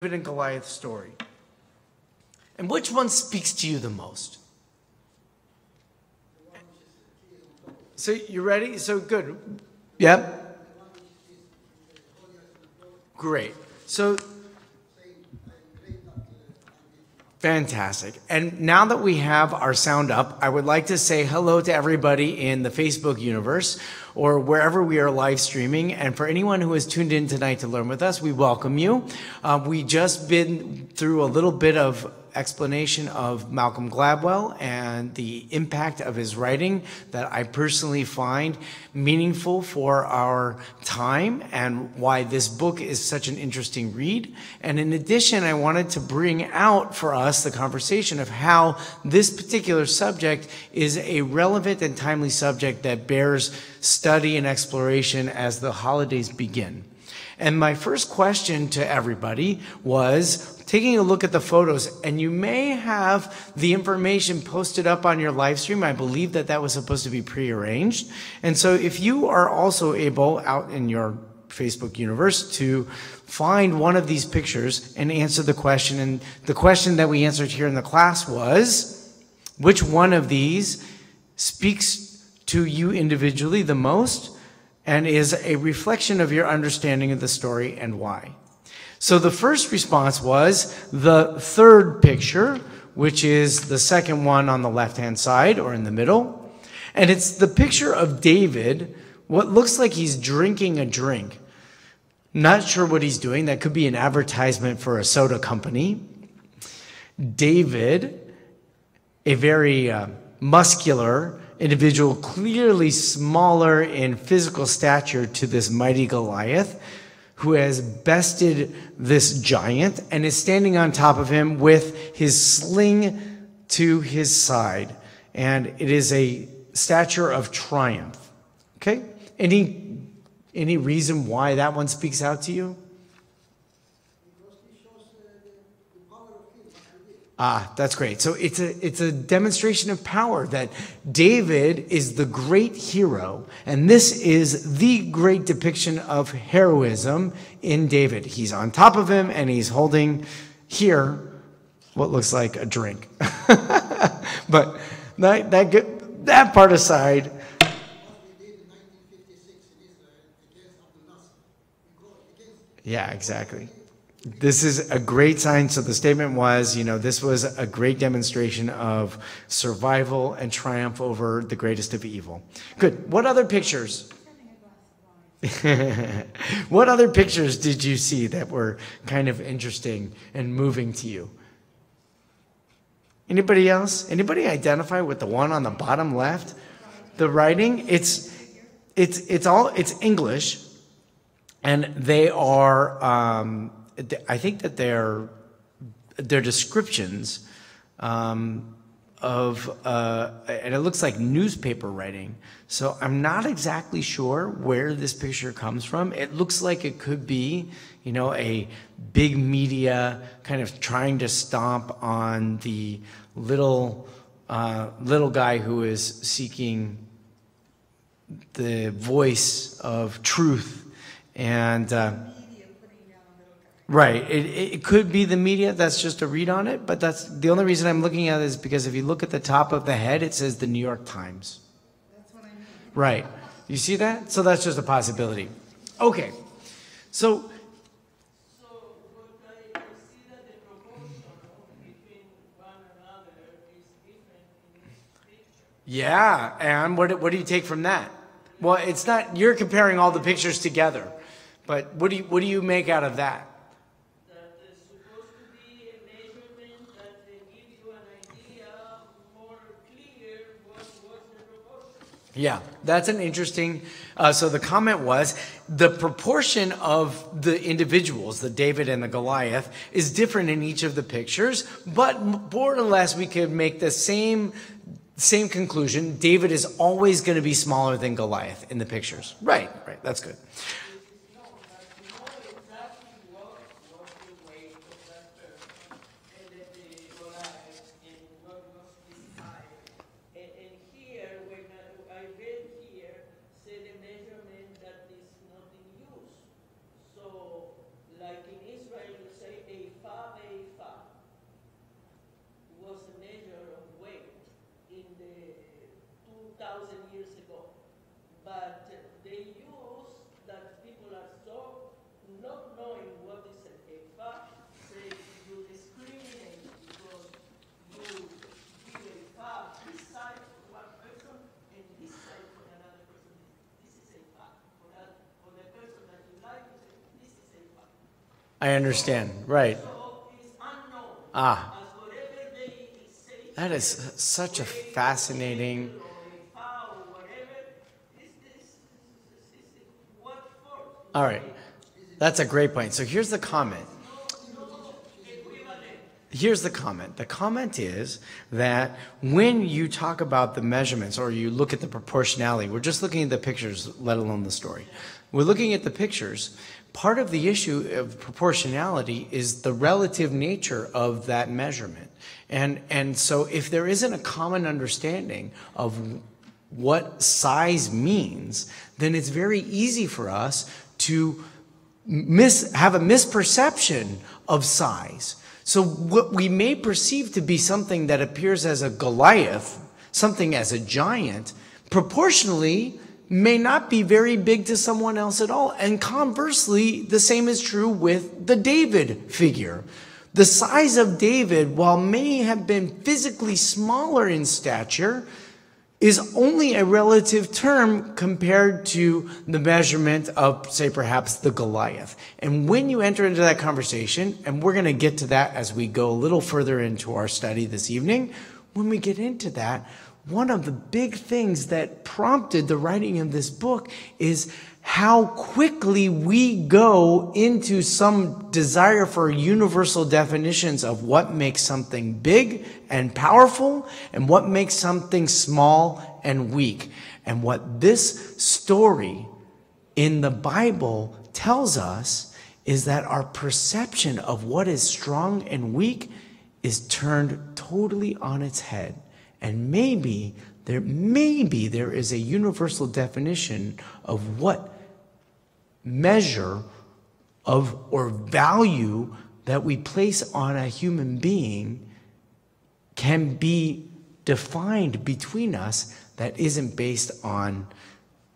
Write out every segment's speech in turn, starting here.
David and Goliath story. And which one speaks to you the most? So you ready? So good. Yep. Great. So fantastic. And now that we have our sound up, I would like to say hello to everybody in the Facebook universe or wherever we are live streaming. And for anyone who has tuned in tonight to learn with us, we welcome you. We just been through a little bit of explanation of Malcolm Gladwell and the impact of his writing that I personally find meaningful for our time and why this book is such an interesting read. And in addition, I wanted to bring out for us the conversation of how this particular subject is a relevant and timely subject that bears study and exploration as the holidays begin. And my first question to everybody was taking a look at the photos, and you may have the information posted up on your live stream. I believe that that was supposed to be prearranged. And so if you are also able out in your Facebook universe to find one of these pictures and answer the question, and the question that we answered here in the class was, which one of these speaks to you individually the most and is a reflection of your understanding of the story and why? So the first response was the third picture, which is the second one on the left-hand side or in the middle. And it's the picture of David, what looks like he's drinking a drink. Not sure what he's doing. That could be an advertisement for a soda company. David, a very muscular individual, clearly smaller in physical stature to this mighty Goliath, who has bested this giant and is standing on top of him with his sling to his side. And it is a stature of triumph. Okay? Any reason why that one speaks out to you? Ah, that's great. So it's a demonstration of power that David is the great hero, and this is the great depiction of heroism in David. He's on top of him, and he's holding here what looks like a drink. But that part aside. Yeah, exactly. This is a great sign. So the statement was, this was a great demonstration of survival and triumph over the greatest of evil. Good. What other pictures? What other pictures did you see that were kind of interesting and moving to you? Anybody else? Anybody identify with the one on the bottom left? The writing? It's English, and they are. I think that they're descriptions and it looks like newspaper writing. So I'm not exactly sure where this picture comes from. It looks like it could be, a big media kind of trying to stomp on the little guy who is seeking the voice of truth and. Right. It could be the media. That's just a read on it. But that's the only reason I'm looking at it is because if you look at the top of the head, it says the New York Times. That's what I mean. Right. You see that? So that's just a possibility. Okay. So but I see that the proportion between one another is different in this picture. Yeah. And what do you take from that? Well, it's not, you're comparing all the pictures together. But what do you make out of that? Yeah, that's an interesting, so the comment was, the proportion of the individuals, the David and the Goliath, is different in each of the pictures, but more or less we could make the same conclusion. David is always going to be smaller than Goliath in the pictures. Right, that's good. Like in Israel, you say a I understand. Right. So it's unknown. Ah, As whatever they say, that is such a fascinating. or a foul, whatever, is what for? All right. That's a great point. So here's the comment. No equivalent. Here's the comment. The comment is that when you talk about the measurements or you look at the proportionality, we're just looking at the pictures, let alone the story. We're looking at the pictures. Part of the issue of proportionality is the relative nature of that measurement. And so if there isn't a common understanding of what size means, then it's very easy for us to have a misperception of size. So what we may perceive to be something that appears as a Goliath, something as a giant, proportionally may not be very big to someone else at all. And conversely, the same is true with the David figure. The size of David, while may have been physically smaller in stature, is only a relative term compared to the measurement of, say, perhaps the Goliath. And when you enter into that conversation, and we're going to get to that as we go a little further into our study this evening, when we get into that, one of the big things that prompted the writing of this book is how quickly we go into some desire for universal definitions of what makes something big and powerful and what makes something small and weak. And what this story in the Bible tells us is that our perception of what is strong and weak is turned totally on its head. And maybe there is a universal definition of what measure of or value that we place on a human being can be defined between us that isn't based on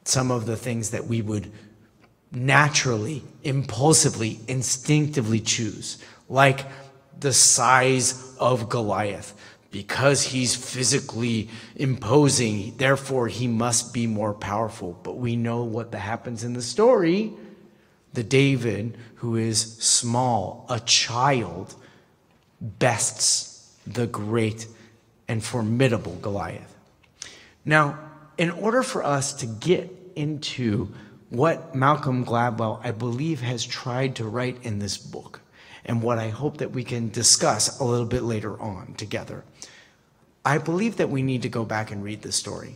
some of the things that we would naturally, impulsively, instinctively choose, like the size of Goliath. Because he's physically imposing, therefore he must be more powerful. But we know what happens in the story. The David, who is small, a child, bests the great and formidable Goliath. Now, in order for us to get into what Malcolm Gladwell, I believe, has tried to write in this book, and what I hope that we can discuss a little bit later on together, I believe that we need to go back and read this story.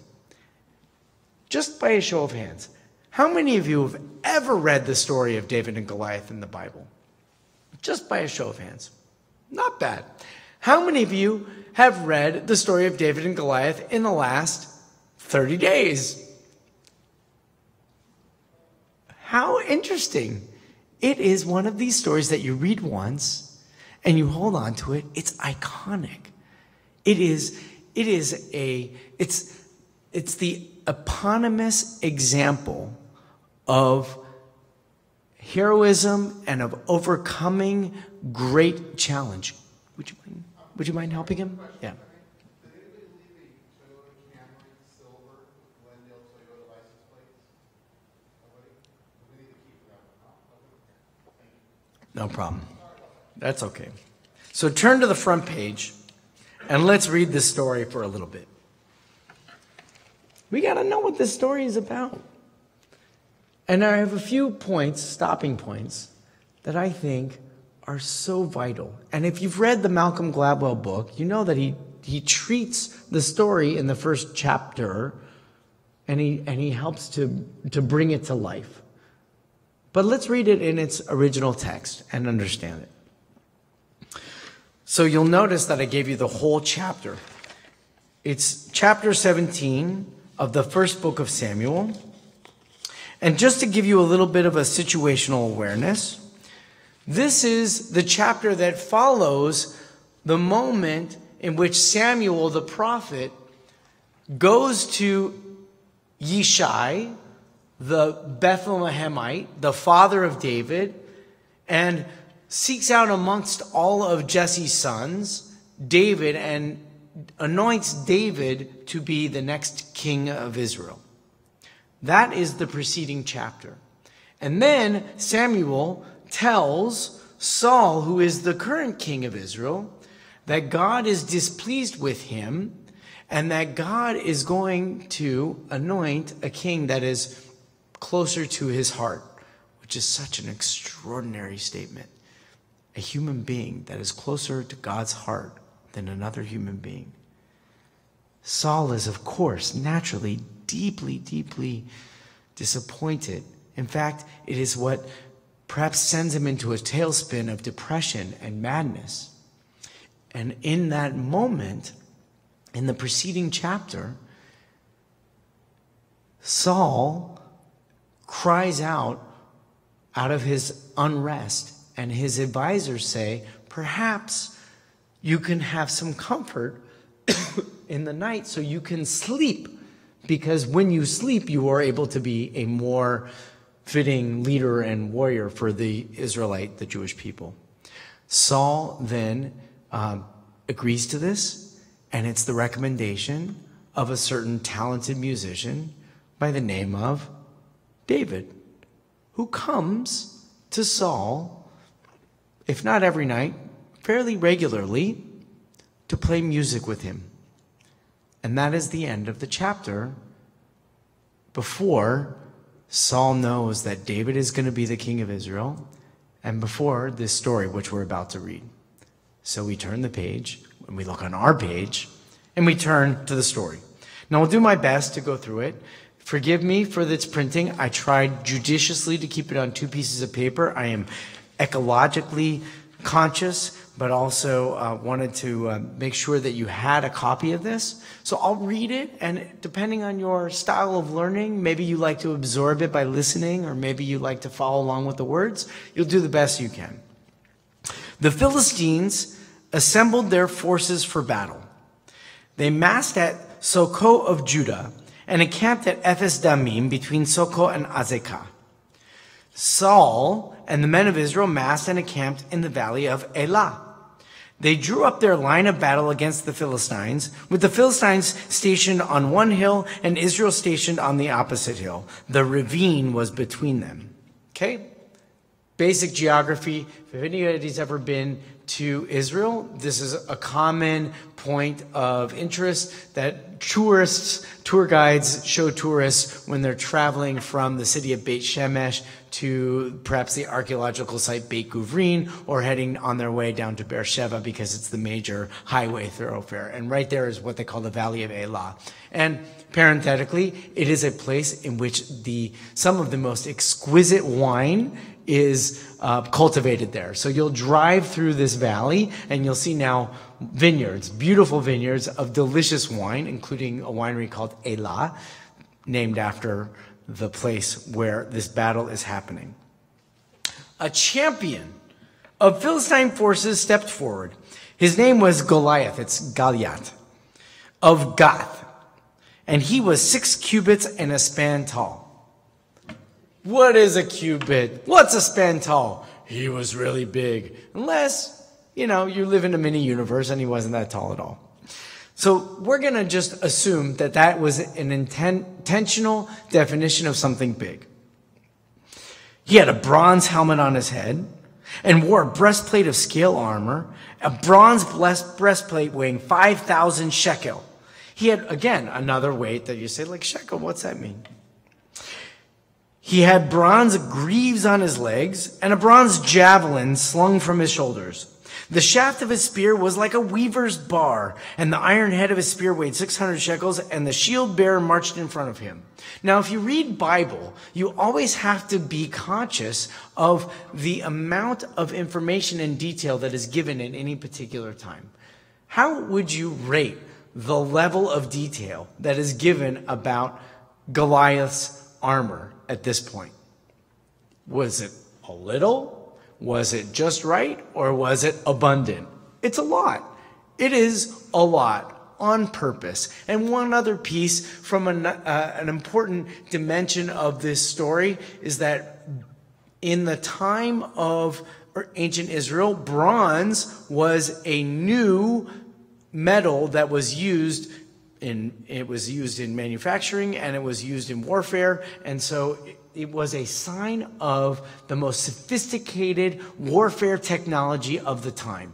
Just by a show of hands, how many of you have ever read the story of David and Goliath in the Bible? Just by a show of hands. Not bad. How many of you have read the story of David and Goliath in the last 30 days? How interesting. It is one of these stories that you read once and you hold on to it. It's iconic. It's the eponymous example of heroism and of overcoming great challenge. Would you mind helping him? Yeah. No problem. That's okay. So turn to the front page and let's read this story for a little bit. We got to know what this story is about. And I have a few points, stopping points, that I think are so vital. And if you've read the Malcolm Gladwell book, you know that he treats the story in the first chapter and he helps to bring it to life. But let's read it in its original text and understand it. So you'll notice that I gave you the whole chapter. It's chapter 17 of the first book of Samuel. And just to give you a little bit of a situational awareness, this is the chapter that follows the moment in which Samuel the prophet goes to Yishai, the Bethlehemite, the father of David, and seeks out amongst all of Jesse's sons David and anoints David to be the next king of Israel. That is the preceding chapter. And then Samuel tells Saul, who is the current king of Israel, that God is displeased with him and that God is going to anoint a king that is closer to his heart, which is such an extraordinary statement. A human being that is closer to God's heart than another human being. Saul is, of course, naturally deeply, deeply disappointed. In fact, it is what perhaps sends him into a tailspin of depression and madness. And in that moment, in the preceding chapter, Saul cries out of his unrest, and his advisors say, perhaps you can have some comfort in the night so you can sleep, because when you sleep, you are able to be a more fitting leader and warrior for the Jewish people. Saul then agrees to this, and it's the recommendation of a certain talented musician by the name of David, who comes to Saul, if not every night, fairly regularly, to play music with him. And that is the end of the chapter before Saul knows that David is going to be the king of Israel, and before this story which we're about to read. So we turn the page, and we look on our page, and we turn to the story. Now, I'll do my best to go through it. Forgive me for its printing. I tried judiciously to keep it on 2 pieces of paper. I am ecologically conscious, but also wanted to make sure that you had a copy of this. So I'll read it, and depending on your style of learning, maybe you like to absorb it by listening, or maybe you like to follow along with the words. You'll do the best you can. The Philistines assembled their forces for battle. They massed at Sokoh of Judah and encamped at Ephes Damim between Sokoh and Azekah. Saul and the men of Israel massed and encamped in the valley of Elah. They drew up their line of battle against the Philistines, with the Philistines stationed on one hill and Israel stationed on the opposite hill. The ravine was between them. Okay? Basic geography. If anybody's ever been to Israel, this is a common point of interest that tour guides show tourists when they're traveling from the city of Beit Shemesh to perhaps the archaeological site Beit Guvrin, or heading on their way down to Beersheba because it's the major highway thoroughfare. And right there is what they call the Valley of Elah. And parenthetically, it is a place in which some of the most exquisite wine is cultivated there. So you'll drive through this valley and you'll see now vineyards, beautiful vineyards of delicious wine, including a winery called Elah, named after the place where this battle is happening. A champion of Philistine forces stepped forward. His name was Goliath, it's Goliath, of Gath, and he was 6 cubits and a span tall. What is a cubit? What's a span tall? He was really big. Unless, you live in a mini universe and he wasn't that tall at all. So we're going to just assume that was an intentional definition of something big. He had a bronze helmet on his head and wore a breastplate of scale armor, a bronze breastplate weighing 5,000 shekel. He had, again, another weight that you say, like, shekel, what's that mean? He had bronze greaves on his legs and a bronze javelin slung from his shoulders. The shaft of his spear was like a weaver's bar, and the iron head of his spear weighed 600 shekels, and the shield bearer marched in front of him. Now, if you read Bible, you always have to be conscious of the amount of information and detail that is given in any particular time. How would you rate the level of detail that is given about Goliath's armor at this point? Was it a little? Was it just right? Or was it abundant? It's a lot. It is a lot on purpose. And one other piece from an important dimension of this story is that in the time of ancient Israel, bronze was a new metal that was used in manufacturing, and it was used in warfare. And so it was a sign of the most sophisticated warfare technology of the time.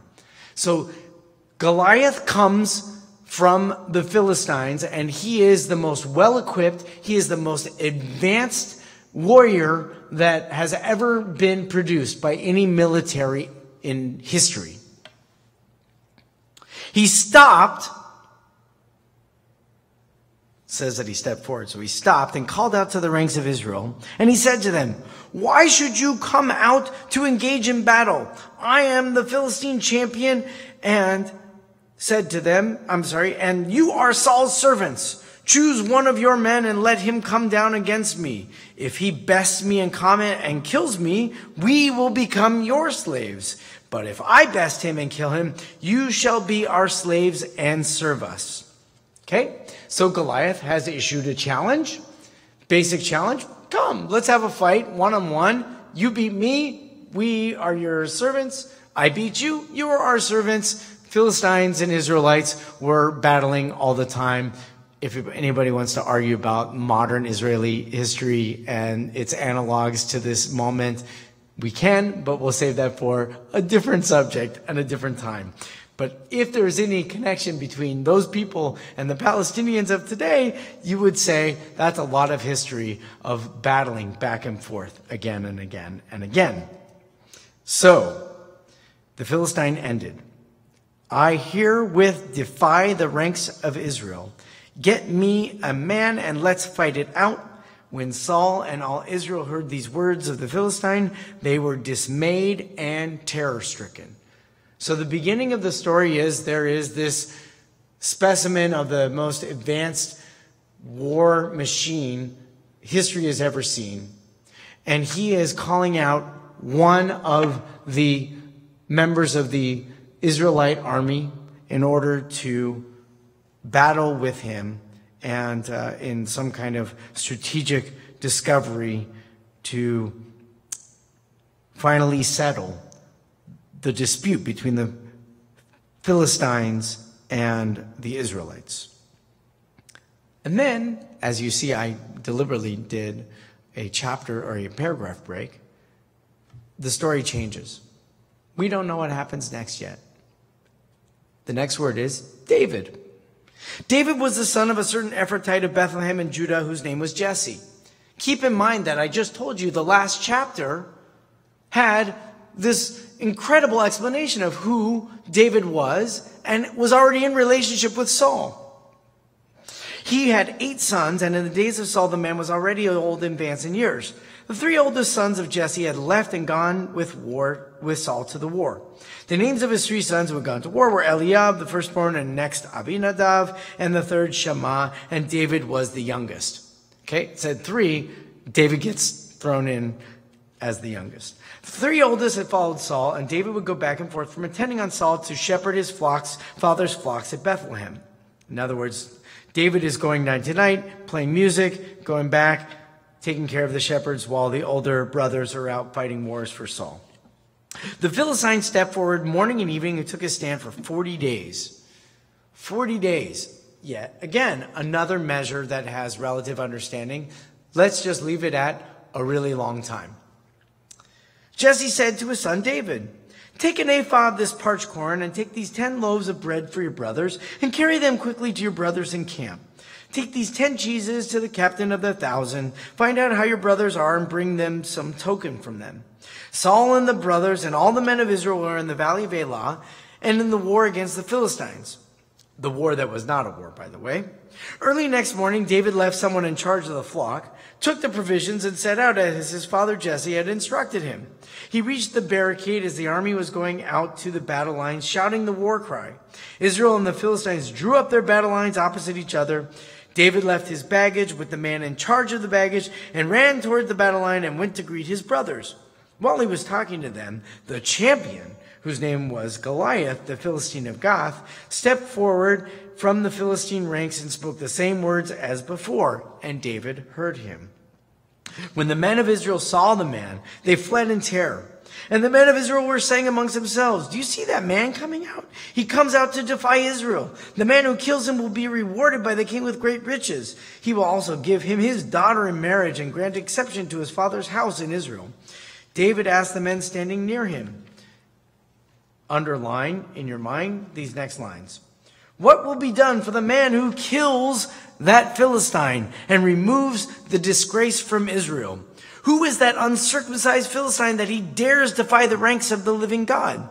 So Goliath comes from the Philistines, and he is the most well-equipped, he is the most advanced warrior that has ever been produced by any military in history. He stopped, says that he stepped forward, so he stopped and called out to the ranks of Israel, and he said to them, "Why should you come out to engage in battle? I am the Philistine champion," and said to them, "and you are Saul's servants. Choose one of your men and let him come down against me. If he bests me in combat and kills me, we will become your slaves. But if I best him and kill him, you shall be our slaves and serve us." Okay, so Goliath has issued a challenge, basic challenge. Come, let's have a fight, one-on-one. You beat me, we are your servants. I beat you, you are our servants. Philistines and Israelites were battling all the time. If anybody wants to argue about modern Israeli history and its analogs to this moment, we can, but we'll save that for a different subject and a different time. But if there's any connection between those people and the Palestinians of today, you would say that's a lot of history of battling back and forth again and again and again. So, the Philistine ended. "I herewith defy the ranks of Israel. Get me a man and let's fight it out." When Saul and all Israel heard these words of the Philistine, they were dismayed and terror-stricken. So the beginning of the story is there is this specimen of the most advanced war machine history has ever seen. And he is calling out one of the members of the Israelite army in order to battle with him and in some kind of strategic discovery to finally settle the dispute between the Philistines and the Israelites. And then, as you see, I deliberately did a chapter or a paragraph break. The story changes. We don't know what happens next yet. The next word is David. David was the son of a certain Ephrathite of Bethlehem in Judah whose name was Jesse. Keep in mind that I just told you the last chapter had this incredible explanation of who David was and was already in relationship with Saul. He had 8 sons, and in the days of Saul, the man was already old and advanced in years. The 3 oldest sons of Jesse had left and gone with Saul to the war. The names of his 3 sons who had gone to war were Eliab, the firstborn, and next Abinadab, and the third Shammah, and David was the youngest. Okay, it said 3, David gets thrown in as the youngest. The 3 oldest had followed Saul, and David would go back and forth from attending on Saul to shepherd his father's flocks at Bethlehem. In other words, David is going night to night, playing music, going back, taking care of the shepherds while the older brothers are out fighting wars for Saul. The Philistine stepped forward morning and evening and took his stand for 40 days. 40 days. Yet, again, another measure that has relative understanding. Let's just leave it at a really long time. Jesse said to his son David, "Take an ephah of this parched corn and take these 10 loaves of bread for your brothers and carry them quickly to your brothers in camp. Take these 10 cheeses to the captain of the 1,000. Find out how your brothers are and bring them some token from them." Saul and the brothers and all the men of Israel were in the valley of Elah and in the war against the Philistines. The war that was not a war, by the way. Early next morning, David left someone in charge of the flock, took the provisions, and set out as his father Jesse had instructed him. He reached the barricade as the army was going out to the battle lines, shouting the war cry. Israel and the Philistines drew up their battle lines opposite each other. David left his baggage with the man in charge of the baggage and ran toward the battle line and went to greet his brothers. While he was talking to them, the champion, whose name was Goliath, the Philistine of Gath, stepped forward from the Philistine ranks and spoke the same words as before, and David heard him. When the men of Israel saw the man, they fled in terror. And the men of Israel were saying amongst themselves, do you see that man coming out? He comes out to defy Israel. The man who kills him will be rewarded by the king with great riches. He will also give him his daughter in marriage and grant exception to his father's house in Israel. David asked the men standing near him. Underline in your mind these next lines. What will be done for the man who kills that Philistine and removes the disgrace from Israel? Who is that uncircumcised Philistine that he dares defy the ranks of the living God?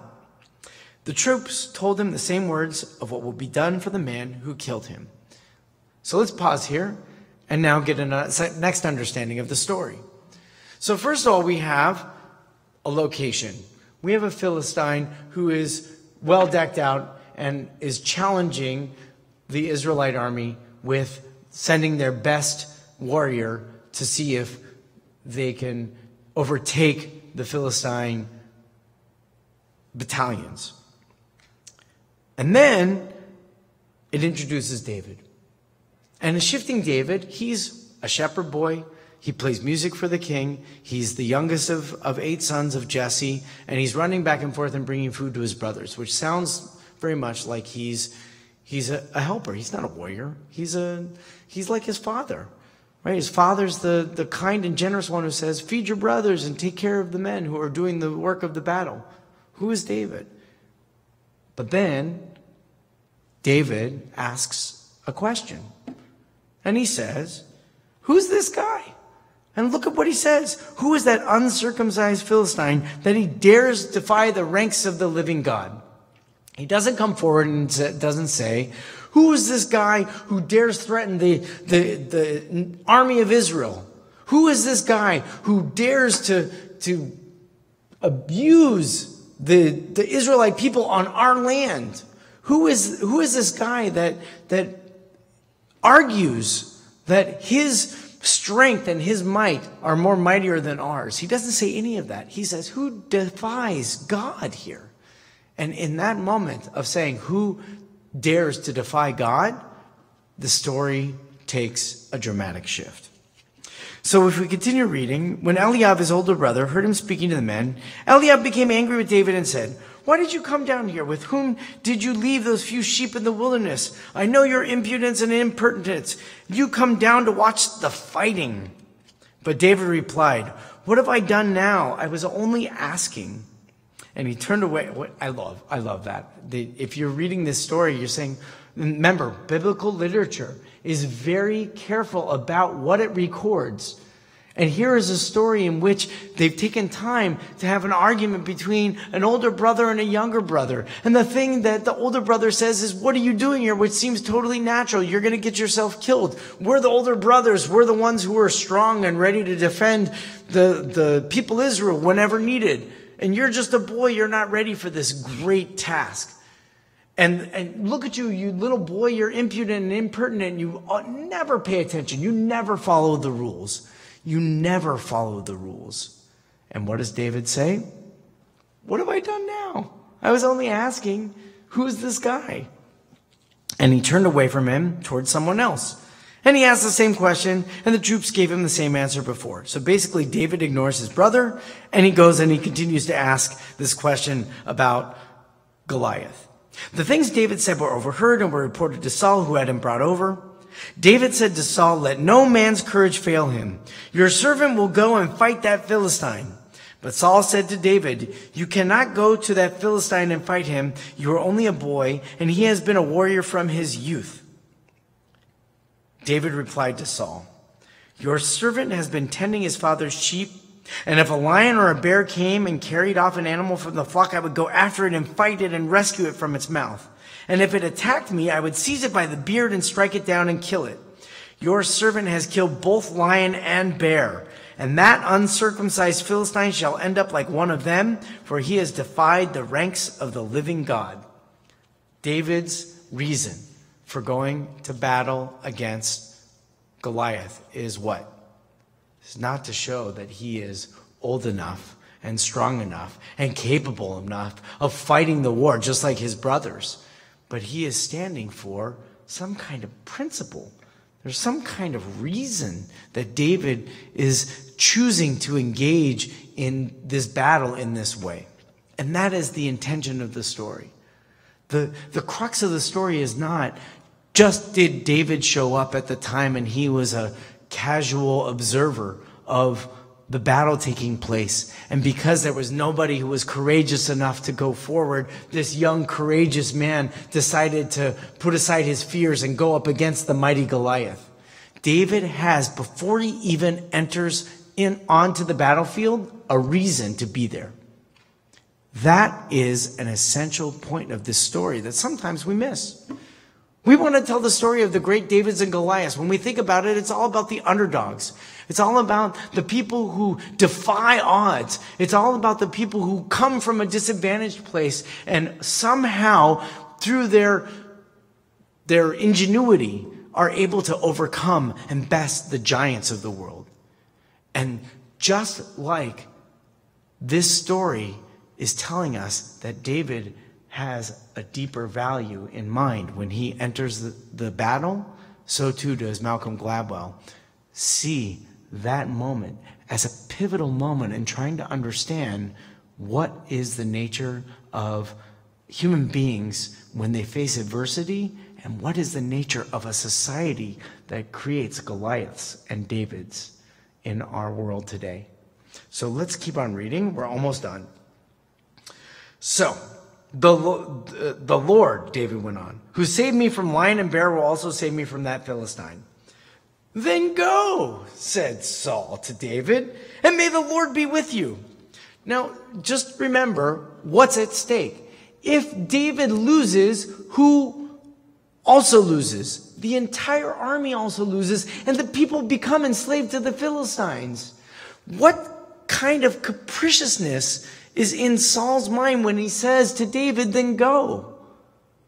The troops told him the same words of what will be done for the man who killed him. So let's pause here and now get a next understanding of the story. So first of all, we have a location. We have a Philistine who is well decked out and is challenging the Israelite army with sending their best warrior to see if they can overtake the Philistine battalions. And then it introduces David. And a shifting David, he's a shepherd boy. He plays music for the king. He's the youngest of 8 sons of Jesse. And he's running back and forth and bringing food to his brothers, which sounds very much like he's a helper. He's not a warrior. He's like his father. Right? His father's the kind and generous one who says, feed your brothers and take care of the men who are doing the work of the battle. Who is David? But then David asks a question. And he says, who's this guy? And look at what he says. Who is that uncircumcised Philistine that he dares defy the ranks of the living God? He doesn't come forward and doesn't say, who is this guy who dares threaten the army of Israel? Who is this guy who dares to abuse the Israelite people on our land? Who is this guy that argues that his strength and his might are more mightier than ours? He doesn't say any of that. He says, who defies God here? And in that moment of saying, who dares to defy God, the story takes a dramatic shift. So if we continue reading, when Eliab, his older brother, heard him speaking to the men, Eliab became angry with David and said, why did you come down here? With whom did you leave those few sheep in the wilderness? I know your impudence and impertinence. You come down to watch the fighting. But David replied, what have I done now? I was only asking. And he turned away. I love that. If you're reading this story, you're saying, remember, biblical literature is very careful about what it records. And here is a story in which they've taken time to have an argument between an older brother and a younger brother. And the thing that the older brother says is, what are you doing here? Which seems totally natural. You're going to get yourself killed. We're the older brothers. We're the ones who are strong and ready to defend the people of Israel whenever needed. And you're just a boy. You're not ready for this great task. And look at you, you little boy. You're impudent and impertinent. You never pay attention. You never follow the rules. You never follow the rules. And what does David say? What have I done now? I was only asking, who's this guy? And he turned away from him towards someone else. And he asked the same question, and the troops gave him the same answer before. So basically, David ignores his brother, and he goes and he continues to ask this question about Goliath. The things David said were overheard and were reported to Saul, who had him brought over. David said to Saul, let no man's courage fail him. Your servant will go and fight that Philistine. But Saul said to David, you cannot go to that Philistine and fight him. You are only a boy, and he has been a warrior from his youth. David replied to Saul, your servant has been tending his father's sheep, and if a lion or a bear came and carried off an animal from the flock, I would go after it and fight it and rescue it from its mouth. And if it attacked me, I would seize it by the beard and strike it down and kill it. Your servant has killed both lion and bear, and that uncircumcised Philistine shall end up like one of them, for he has defied the ranks of the living God. David's reason for going to battle against Goliath is what? It's not to show that he is old enough and strong enough and capable enough of fighting the war just like his brothers. But he is standing for some kind of principle. There's some kind of reason that David is choosing to engage in this battle in this way. And that is the intention of the story. The crux of the story is not just did David show up at the time and he was a casual observer of the battle taking place. And because there was nobody who was courageous enough to go forward, this young, courageous man decided to put aside his fears and go up against the mighty Goliath. David has, before he even enters onto the battlefield, a reason to be there. That is an essential point of this story that sometimes we miss. We want to tell the story of the great Davids and Goliaths. When we think about it, it's all about the underdogs. It's all about the people who defy odds. It's all about the people who come from a disadvantaged place and somehow, through their ingenuity, are able to overcome and best the giants of the world. And just like this story is telling us that David has a deeper value in mind when he enters the battle, so too does Malcolm Gladwell see that moment as a pivotal moment in trying to understand what is the nature of human beings when they face adversity, and what is the nature of a society that creates Goliaths and Davids in our world today. So let's keep on reading. We're almost done. So, the Lord, David went on, who saved me from lion and bear will also save me from that Philistine. Then go, said Saul to David, and may the Lord be with you. Now, just remember what's at stake. If David loses, who also loses? The entire army also loses, and the people become enslaved to the Philistines. What kind of capriciousness is in Saul's mind when he says to David, then go?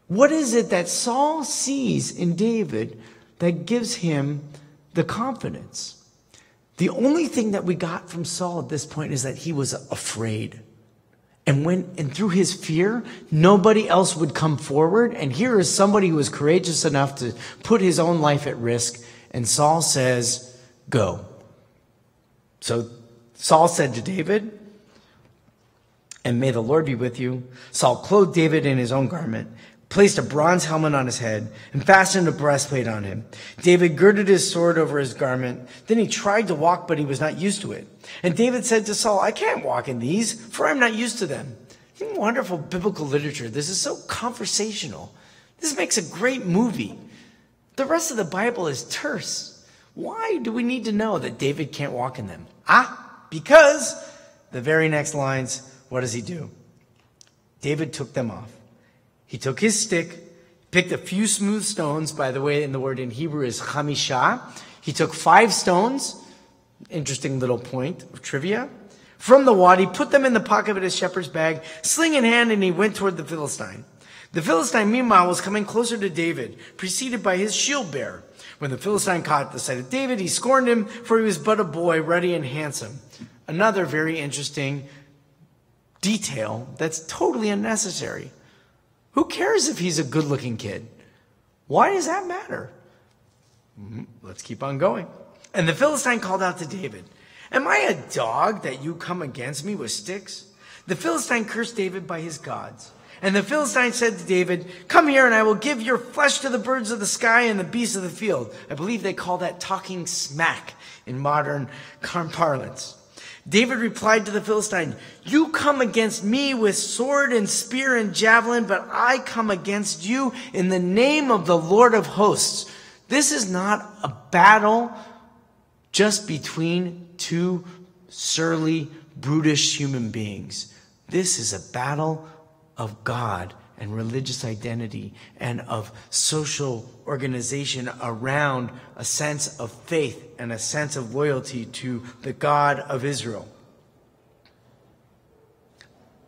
What is it that Saul sees in David that gives him the confidence? The only thing that we got from Saul at this point is that he was afraid. And through his fear, nobody else would come forward. And here is somebody who was courageous enough to put his own life at risk. And Saul says, go. So Saul said to David, and may the Lord be with you. Saul clothed David in his own garment, placed a bronze helmet on his head, and fastened a breastplate on him. David girded his sword over his garment. Then he tried to walk, but he was not used to it. And David said to Saul, I can't walk in these, for I'm not used to them. Wonderful biblical literature. This is so conversational. This makes a great movie. The rest of the Bible is terse. Why do we need to know that David can't walk in them? Because the very next lines, what does he do? David took them off. He took his stick, picked a few smooth stones. By the way, the word in Hebrew is chamisha. He took 5 stones. Interesting little point of trivia. From the wadi, put them in the pocket of his shepherd's bag, sling in hand, and he went toward the Philistine. The Philistine, meanwhile, was coming closer to David, preceded by his shield bearer. When the Philistine caught the sight of David, he scorned him, for he was but a boy, ruddy and handsome. Another very interesting detail that's totally unnecessary. Who cares if he's a good-looking kid? Why does that matter? Let's keep on going. And the Philistine called out to David, am I a dog that you come against me with sticks? The Philistine cursed David by his gods. And the Philistine said to David, come here and I will give your flesh to the birds of the sky and the beasts of the field. I believe they call that talking smack in modern parlance. David replied to the Philistine, you come against me with sword and spear and javelin, but I come against you in the name of the Lord of hosts. This is not a battle just between two surly, brutish human beings. This is a battle of God and religious identity and of social organization around a sense of faith and a sense of loyalty to the God of Israel.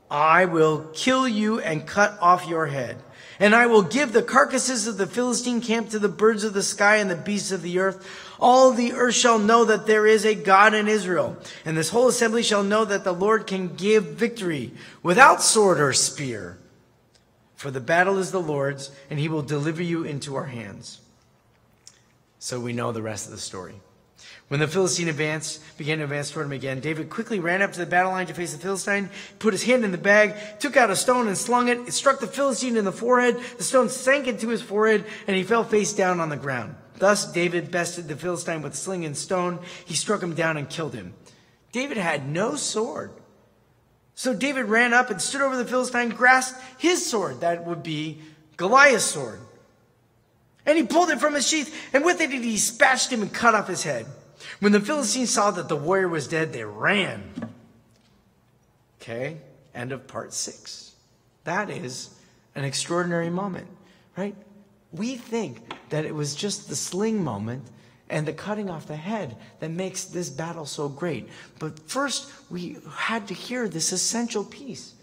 I will kill you and cut off your head. And I will give the carcasses of the Philistine camp to the birds of the sky and the beasts of the earth. All the earth shall know that there is a God in Israel. And this whole assembly shall know that the Lord can give victory without sword or spear. For the battle is the Lord's, and he will deliver you into our hands. So we know the rest of the story. When the Philistine began to advance toward him again, David quickly ran up to the battle line to face the Philistine, put his hand in the bag, took out a stone and slung it. It struck the Philistine in the forehead. The stone sank into his forehead, and he fell face down on the ground. Thus David bested the Philistine with sling and stone. He struck him down and killed him. David had no sword. So David ran up and stood over the Philistine, grasped his sword. That would be Goliath's sword. And he pulled it from his sheath, and with it he dispatched him and cut off his head. When the Philistines saw that the warrior was dead, they ran. Okay, end of part 6. That is an extraordinary moment, right? We think that it was just the sling moment and the cutting off the head that makes this battle so great. But first, we had to hear this essential piece.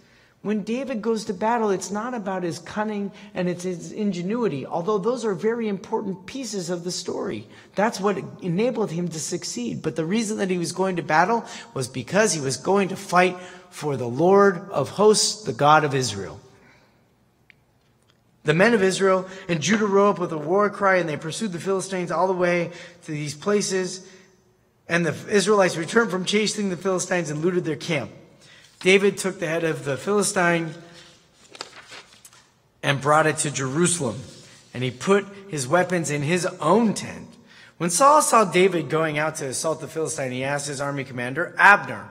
When David goes to battle, it's not about his cunning and it's his ingenuity, although those are very important pieces of the story. That's what enabled him to succeed. But the reason that he was going to battle was because he was going to fight for the Lord of hosts, the God of Israel. The men of Israel and Judah rose up with a war cry, and they pursued the Philistines all the way to these places. And the Israelites returned from chasing the Philistines and looted their camp. David took the head of the Philistine and brought it to Jerusalem, and he put his weapons in his own tent. When Saul saw David going out to assault the Philistine, he asked his army commander, Abner,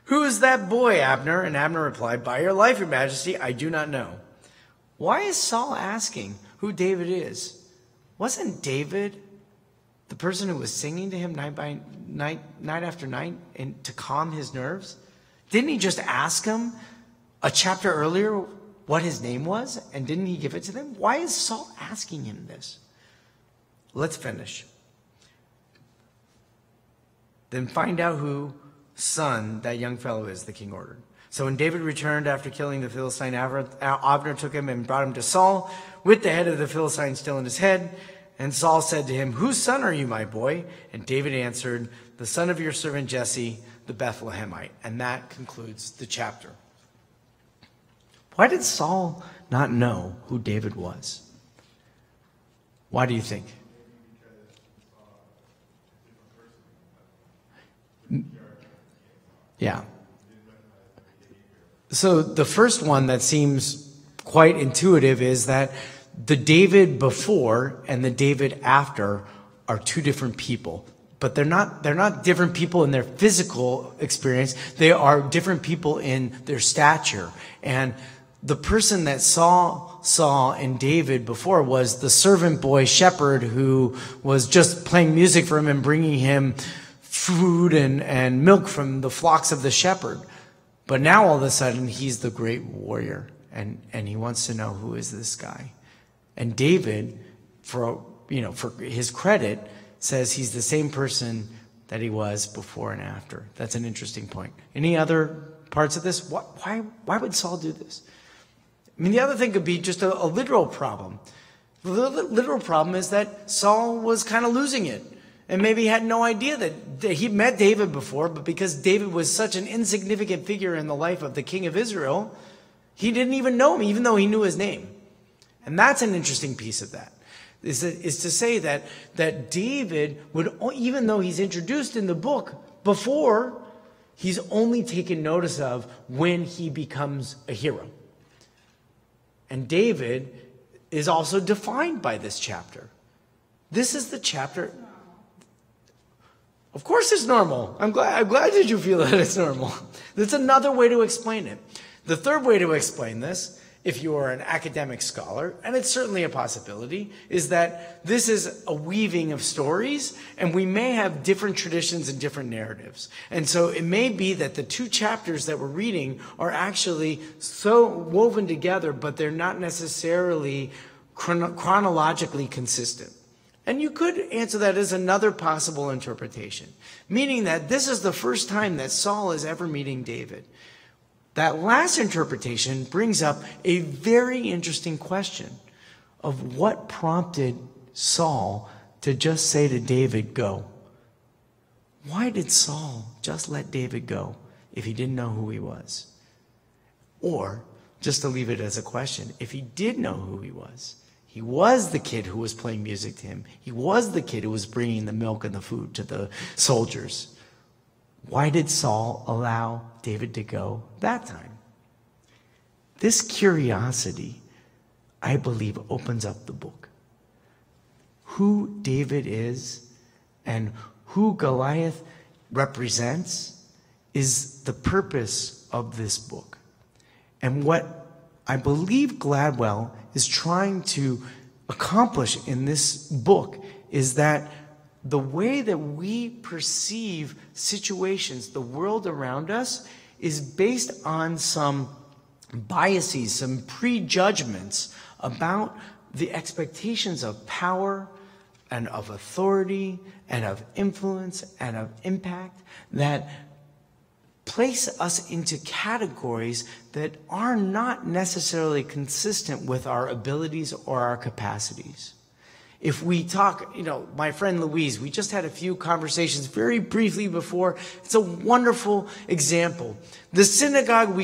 "Who is that boy, Abner?" And Abner replied, "By your life, your majesty, I do not know." Why is Saul asking who David is? Wasn't David the person who was singing to him night after night, and to calm his nerves? Didn't he just ask him a chapter earlier what his name was, and didn't he give it to them? Why is Saul asking him this? Let's finish. Then find out whose son that young fellow is, the king ordered. So when David returned after killing the Philistine, Abner took him and brought him to Saul with the head of the Philistine still in his head. And Saul said to him, "Whose son are you, my boy?" And David answered, "The son of your servant Jesse, the Bethlehemite." And that concludes the chapter. Why did Saul not know who David was? Why do you think? Yeah. So the first one that seems quite intuitive is that the David before and the David after are two different people. But they're not different people in their physical experience. They are different people in their stature. And the person that Saul saw in David before was the servant boy shepherd who was just playing music for him and bringing him food and milk from the flocks of the shepherd. But now all of a sudden he's the great warrior, and he wants to know, who is this guy? And David, for his credit, says he's the same person that he was before and after. That's an interesting point. Any other parts of this? Why would Saul do this? I mean, the other thing could be just a literal problem. The literal problem is that Saul was kind of losing it. And maybe he had no idea that he met David before, but because David was such an insignificant figure in the life of the king of Israel, he didn't even know him, even though he knew his name. And that's an interesting piece of that, is to say that David would, even though he's introduced in the book before, he's only taken notice of when he becomes a hero. And David is also defined by this chapter. This is the chapter. Of course it's normal. I'm glad that you feel that it's normal. That's another way to explain it. The third way to explain this, if you are an academic scholar, and it's certainly a possibility, is that this is a weaving of stories, and we may have different traditions and different narratives. And so it may be that the two chapters that we're reading are actually so woven together, but they're not necessarily chronologically consistent. And you could answer that as another possible interpretation, meaning that this is the first time that Saul is ever meeting David. That last interpretation brings up a very interesting question of what prompted Saul to just say to David, "Go." Why did Saul just let David go if he didn't know who he was? Or, just to leave it as a question, if he did know who he was, He was the kid who was playing music to him. He was the kid who was bringing the milk and the food to the soldiers. Why did Saul allow David to go that time? This curiosity, I believe, opens up the book. Who David is and who Goliath represents is the purpose of this book. And what I believe Gladwell is trying to accomplish in this book is that the way that we perceive situations, the world around us, is based on some biases, some prejudgments about the expectations of power and of authority and of influence and of impact that place us into categories that are not necessarily consistent with our abilities or our capacities. If we talk, my friend Louise, we just had a few conversations very briefly before. It's a wonderful example. The synagogue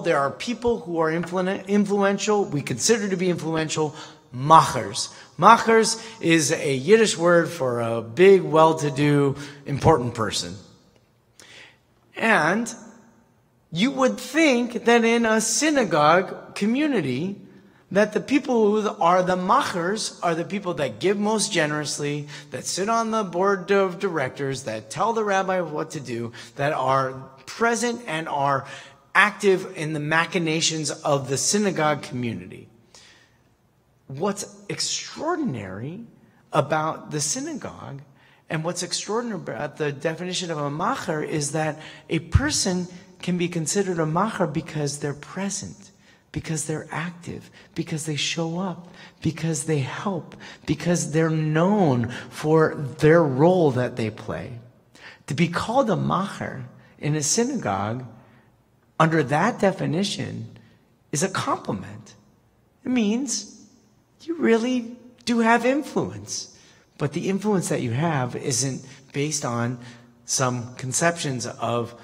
there are people who are influential, we consider to be influential, machers. Machers is a Yiddish word for a big, well-to-do, important person. And you would think that in a synagogue community, that the people who are the machers are the people that give most generously, that sit on the board of directors, that tell the rabbi what to do, that are present and are active in the machinations of the synagogue community. What's extraordinary about the synagogue and what's extraordinary about the definition of a macher is that a person can be considered a macher because they're present, because they're active, because they show up, because they help, because they're known for their role that they play. To be called a macher in a synagogue, under that definition, is a compliment. It means you really do have influence. But the influence that you have isn't based on some conceptions of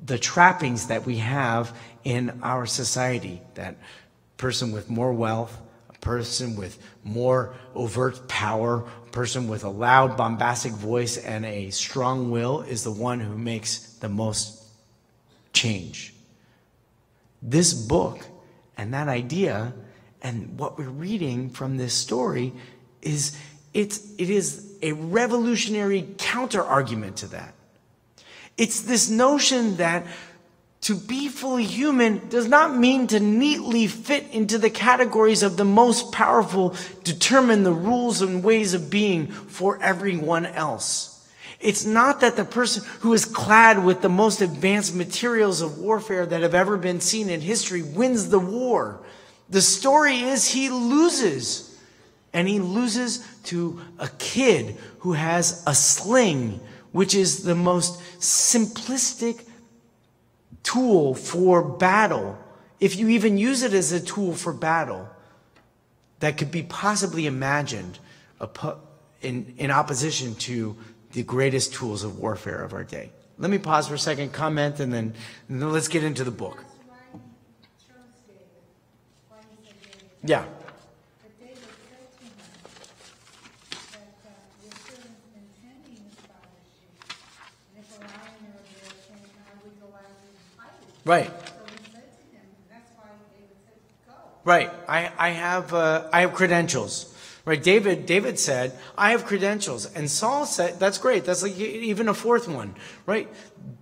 the trappings that we have in our society. That person with more wealth, a person with more overt power, a person with a loud, bombastic voice and a strong will is the one who makes the most change. This book and that idea and what we're reading from this story is it is a revolutionary counter-argument to that. It's this notion that to be fully human does not mean to neatly fit into the categories of the most powerful, determine the rules and ways of being for everyone else. It's not that the person who is clad with the most advanced materials of warfare that have ever been seen in history wins the war. The story is he loses. And he loses to a kid who has a sling, which is the most simplistic tool for battle, if you even use it as a tool for battle, that could be possibly imagined in opposition to the greatest tools of warfare of our day. Let me pause for a second, comment, and then let's get into the book. Yeah. Right. Right. I have credentials. Right. David said, I have credentials. And Saul said, that's great. That's like even a fourth one. Right.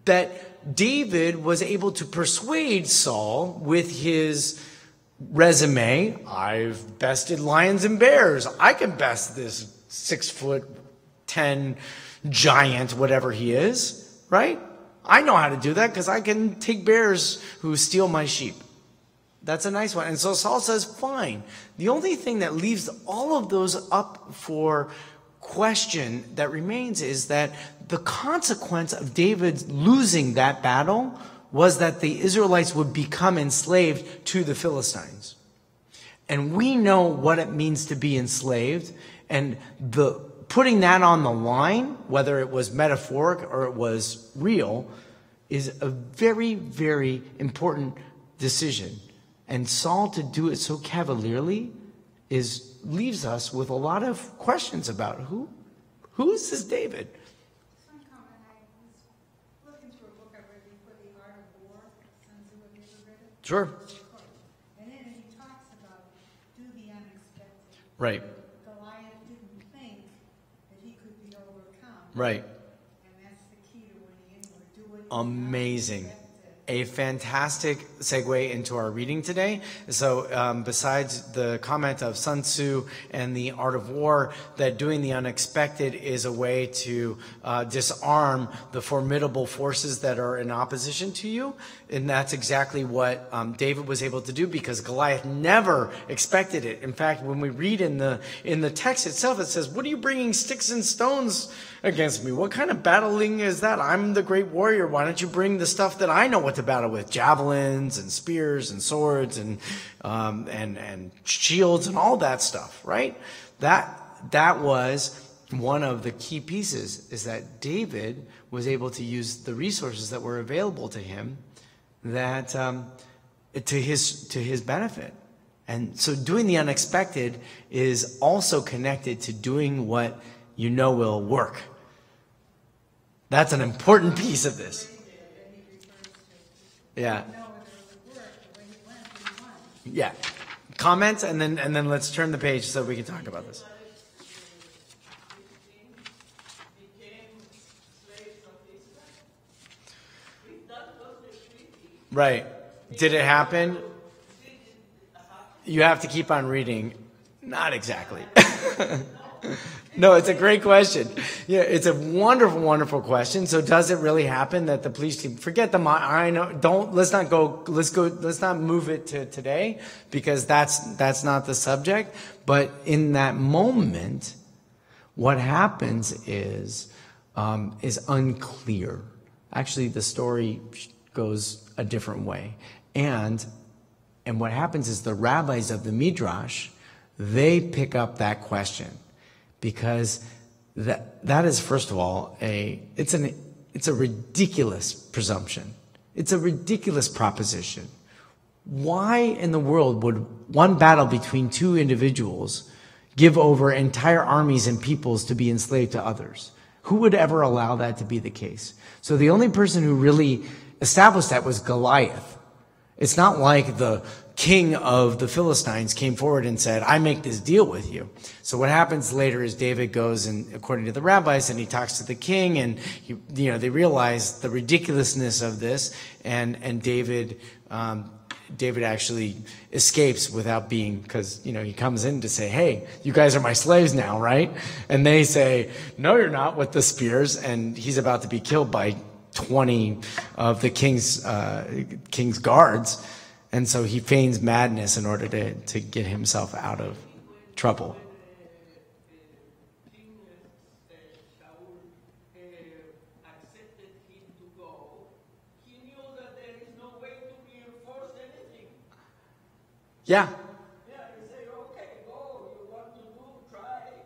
That David was able to persuade Saul with his resume. I've bested lions and bears. I can best this 6'10" giant, whatever he is. Right. I know how to do that because I can take bears who steal my sheep. That's a nice one. And so Saul says, fine. The only thing that leaves all of those up for question that remains is that the consequence of David losing that battle was that the Israelites would become enslaved to the Philistines. And we know what it means to be enslaved, and putting that on the line, whether it was metaphoric or it was real, is a very, very important decision. And Saul to do it so cavalierly leaves us with a lot of questions about who is this David? Some comment, I was looking through a book I read before, The Art of War. Sun Tzu, have you ever read it? Sure. And in it he talks about do the unexpected. Right. Goliath didn't think that he could be overcome. Right. And that's the key to winning anywhere. Do what Amazing. unexpected. A fantastic segue into our reading today. So besides the comment of Sun Tzu and the Art of War, that doing the unexpected is a way to disarm the formidable forces that are in opposition to you. And that's exactly what David was able to do, because Goliath never expected it. In fact, when we read in the text itself, it says, "What are you bringing sticks and stones against me? What kind of battling is that? I'm the great warrior. Why don't you bring the stuff that I know what to battle with? Javelins and spears and swords and shields and all that stuff," right? That was one of the key pieces, is that David was able to use the resources that were available to him that to his benefit. And so doing the unexpected is also connected to doing what you know will work. That's an important piece of this. Yeah. Yeah. Comments, and then let's turn the page so we can talk about this. Right. Did it happen? You have to keep on reading. Not exactly. No, it's a great question. Yeah, it's a wonderful, wonderful question. So does it really happen that the police team, forget the, I know, let's not move it to today, because that's not the subject. But in that moment, what happens is unclear. Actually, the story goes a different way. And what happens is the rabbis of the Midrash, they pick up that question. Because that is, first of all, it's a ridiculous presumption. It's a ridiculous proposition. Why in the world would one battle between two individuals give over entire armies and peoples to be enslaved to others? Who would ever allow that to be the case? So the only person who really established that was Goliath. It's not like the king of the Philistines came forward and said, "I make this deal with you." So what happens later is David goes, and according to the rabbis, and he talks to the king, and they realize the ridiculousness of this, and David actually escapes without being, because he comes in to say, "Hey, you guys are my slaves now, right?" And they say, "No, you're not," with the spears, and he's about to be killed by 20 of the king's guards. And so he feigns madness in order to get himself out of trouble. Accepted him to go. He knew that there is no way to reinforce anything. Yeah. Yeah, he said, "Okay, go. You want to do, try."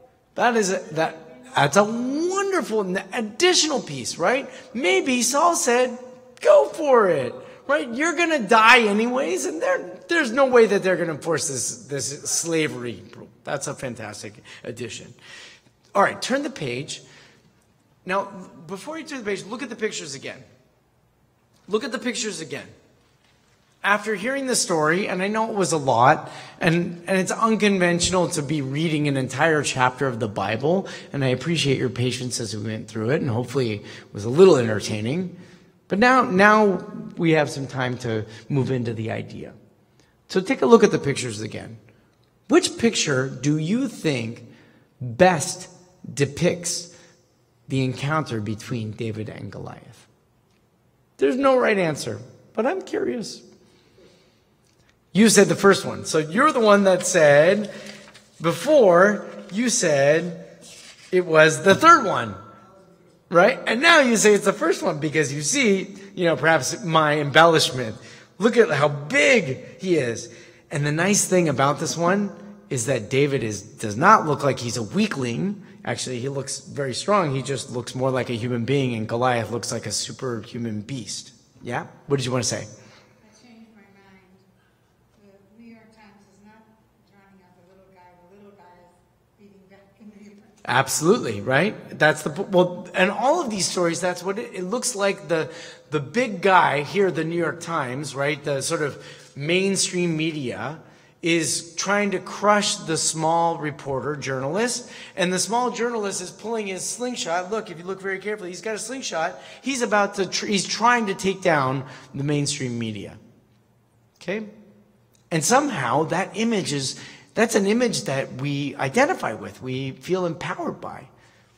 That's a wonderful additional piece, right? Maybe Saul said, "Go for it." Right? You're going to die anyways, and there's no way that they're going to enforce this slavery. That's a fantastic addition. All right, turn the page. Now, before you turn the page, look at the pictures again. Look at the pictures again. After hearing the story, and I know it was a lot, and it's unconventional to be reading an entire chapter of the Bible, and I appreciate your patience as we went through it, and hopefully it was a little entertaining. But now we have some time to move into the idea. So take a look at the pictures again. Which picture do you think best depicts the encounter between David and Goliath? There's no right answer, but I'm curious. You said the first one. So you're the one that said, before you said it was the third one. Right? And now you say it's the first one because you see, perhaps my embellishment. Look at how big he is. And the nice thing about this one is that David does not look like he's a weakling. Actually, he looks very strong. He just looks more like a human being, and Goliath looks like a superhuman beast. Yeah? What did you want to say? I changed my mind. The New York Times is not drawing out the little guy Absolutely, right? That's well, and all of these stories, that's what it looks like. The big guy here, the New York Times, right? The sort of mainstream media is trying to crush the small reporter journalist, and the small journalist is pulling his slingshot. Look, if you look very carefully, he's got a slingshot. He's he's trying to take down the mainstream media. Okay? And somehow that that's an image that we identify with, we feel empowered by,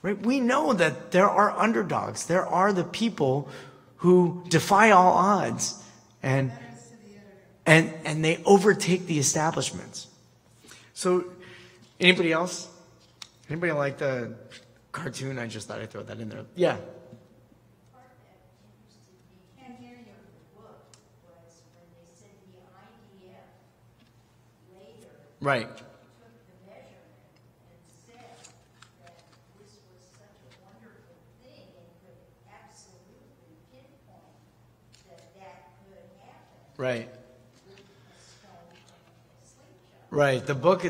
right? We know that there are underdogs. There are the people who defy all odds and they overtake the establishments. So, anybody else? Anybody like the cartoon? I just thought I'd throw that in there. Yeah. Right. Took the measurement and said that this was such a wonderful thing and could absolutely pinpoint that could happen. Right. With a stone and a slingshot. Right.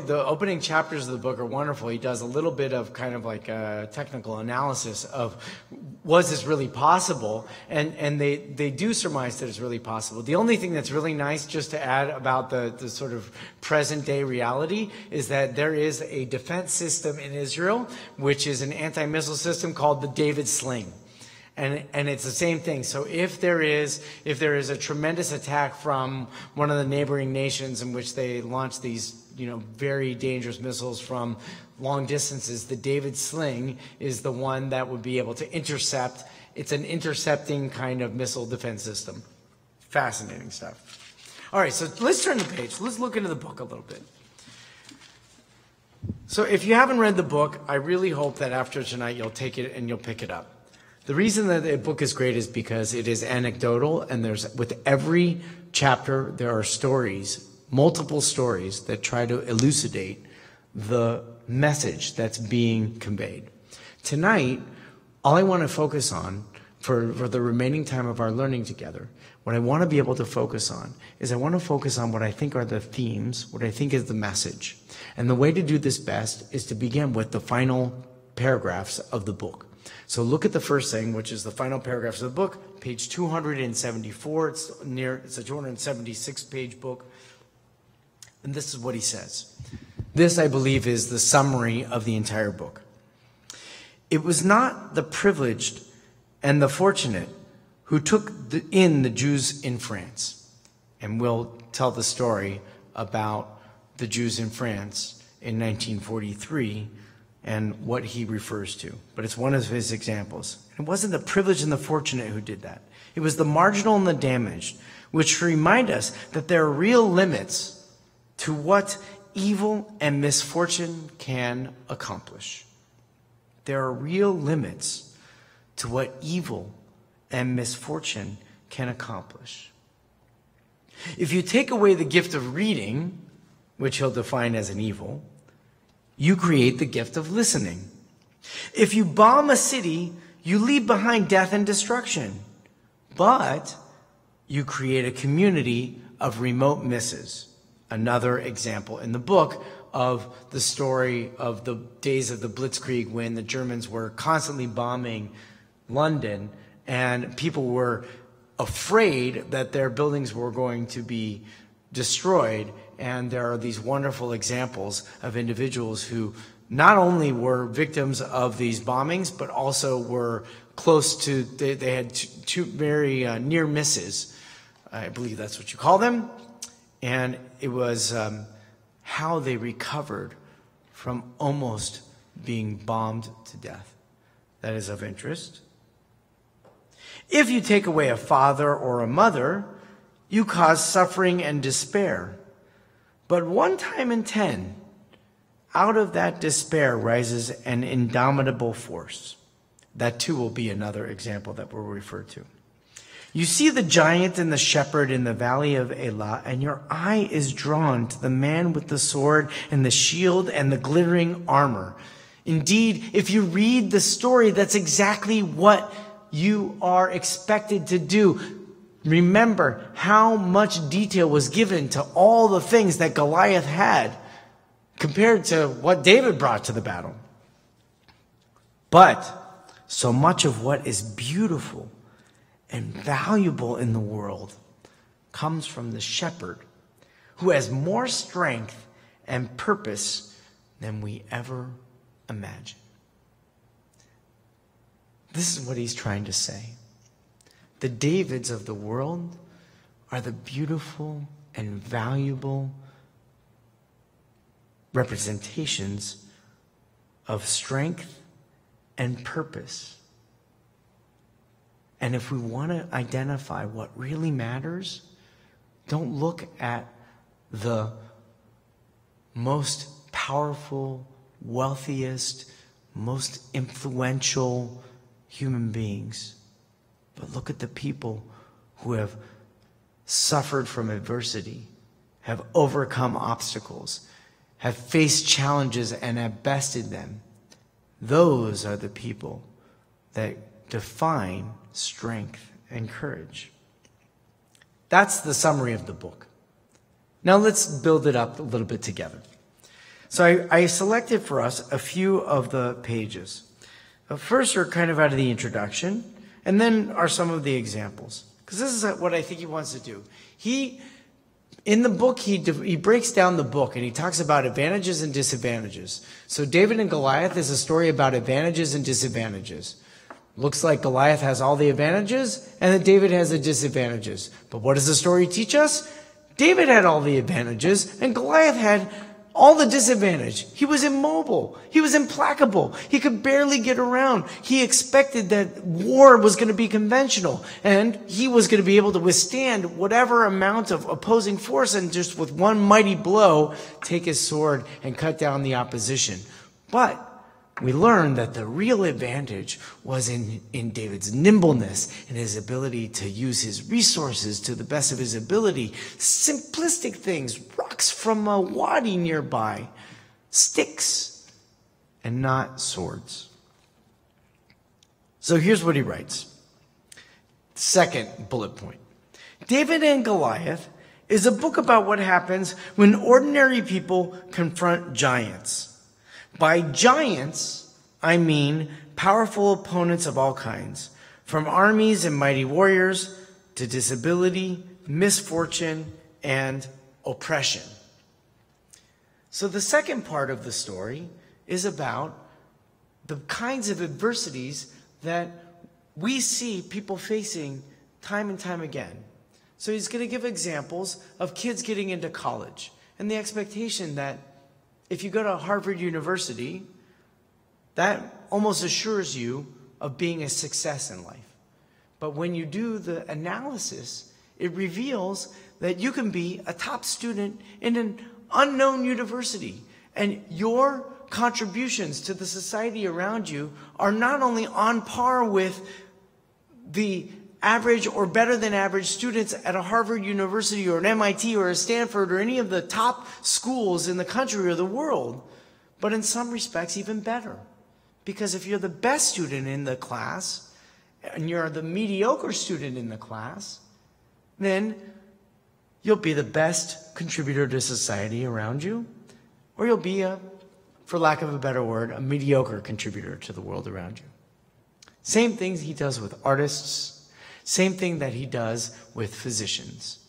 The opening chapters of the book are wonderful. He does a little bit of kind of like a technical analysis of, was this really possible? And they do surmise that it's really possible. The only thing that's really nice, just to add about the sort of present day reality, is that there is a defense system in Israel, which is an anti-missile system called the David Sling. And it's the same thing. So if there is a tremendous attack from one of the neighboring nations in which they launch these, very dangerous missiles from long distances, the David Sling is the one that would be able to intercept. It's an intercepting kind of missile defense system. Fascinating stuff. All right, so let's turn the page. Let's look into the book a little bit. So if you haven't read the book, I really hope that after tonight you'll take it and you'll pick it up. The reason that the book is great is because it is anecdotal, and with every chapter there are stories, multiple stories that try to elucidate the message that's being conveyed. Tonight, all I want to focus on for the remaining time of our learning together, what I want to be able to focus on is I want to focus on what I think are the themes, what I think is the message. And the way to do this best is to begin with the final paragraphs of the book. So look at the first thing, which is the final paragraphs of the book, page 274. It's a 276-page book. And this is what he says. This, I believe, is the summary of the entire book. It was not the privileged and the fortunate who took in the Jews in France. And we'll tell the story about the Jews in France in 1943 and what he refers to. But it's one of his examples. It wasn't the privileged and the fortunate who did that. It was the marginal and the damaged, which remind us that there are real limits to what evil and misfortune can accomplish. There are real limits to what evil and misfortune can accomplish. If you take away the gift of reading, which he'll define as an evil, you create the gift of listening. If you bomb a city, you leave behind death and destruction. But you create a community of remote misses. Another example in the book of the story of the days of the Blitzkrieg when the Germans were constantly bombing London and people were afraid that their buildings were going to be destroyed. And there are these wonderful examples of individuals who not only were victims of these bombings, but also were close to, they had two very near misses. I believe that's what you call them. And it was how they recovered from almost being bombed to death. That is of interest. If you take away a father or a mother, you cause suffering and despair. But one time in 10, out of that despair rises an indomitable force. That too will be another example that we'll refer to. You see the giant and the shepherd in the valley of Elah, and your eye is drawn to the man with the sword and the shield and the glittering armor. Indeed, if you read the story, that's exactly what you are expected to do. Remember how much detail was given to all the things that Goliath had compared to what David brought to the battle. But so much of what is beautiful and valuable in the world comes from the shepherd who has more strength and purpose than we ever imagine. This is what he's trying to say. The Davids of the world are the beautiful and valuable representations of strength and purpose. And if we want to identify what really matters, don't look at the most powerful, wealthiest, most influential human beings, but look at the people who have suffered from adversity, have overcome obstacles, have faced challenges and have bested them. Those are the people that define strength and courage. That's the summary of the book. Now let's build it up a little bit together. So I selected for us a few of the pages. First are kind of out of the introduction, and then are some of the examples. Because this is what I think he wants to do. In the book, he breaks down the book, and he talks about advantages and disadvantages. So David and Goliath is a story about advantages and disadvantages. Looks like Goliath has all the advantages, and that David has the disadvantages. But what does the story teach us? David had all the advantages, and Goliath had all the disadvantage. He was immobile. He was implacable. He could barely get around. He expected that war was going to be conventional, and he was going to be able to withstand whatever amount of opposing force and just with one mighty blow take his sword and cut down the opposition. But we learn that the real advantage was in David's nimbleness and his ability to use his resources to the best of his ability. Simplistic things, rocks from a wadi nearby, sticks, and not swords. So here's what he writes. Second bullet point. David and Goliath is a book about what happens when ordinary people confront giants. By giants, I mean powerful opponents of all kinds, from armies and mighty warriors to disability, misfortune, and oppression. So the second part of the story is about the kinds of adversities that we see people facing time and time again. So he's going to give examples of kids getting into college and the expectation that if you go to Harvard University, that almost assures you of being a success in life. But when you do the analysis, it reveals that you can be a top student in an unknown university, and your contributions to the society around you are not only on par with the average or better than average students at a Harvard University or an MIT or a Stanford or any of the top schools in the country or the world, but in some respects even better. Because if you're the best student in the class and you're the mediocre student in the class, then you'll be the best contributor to society around you, or you'll be for lack of a better word, a mediocre contributor to the world around you. Same things he does with artists. Same thing that he does with physicians.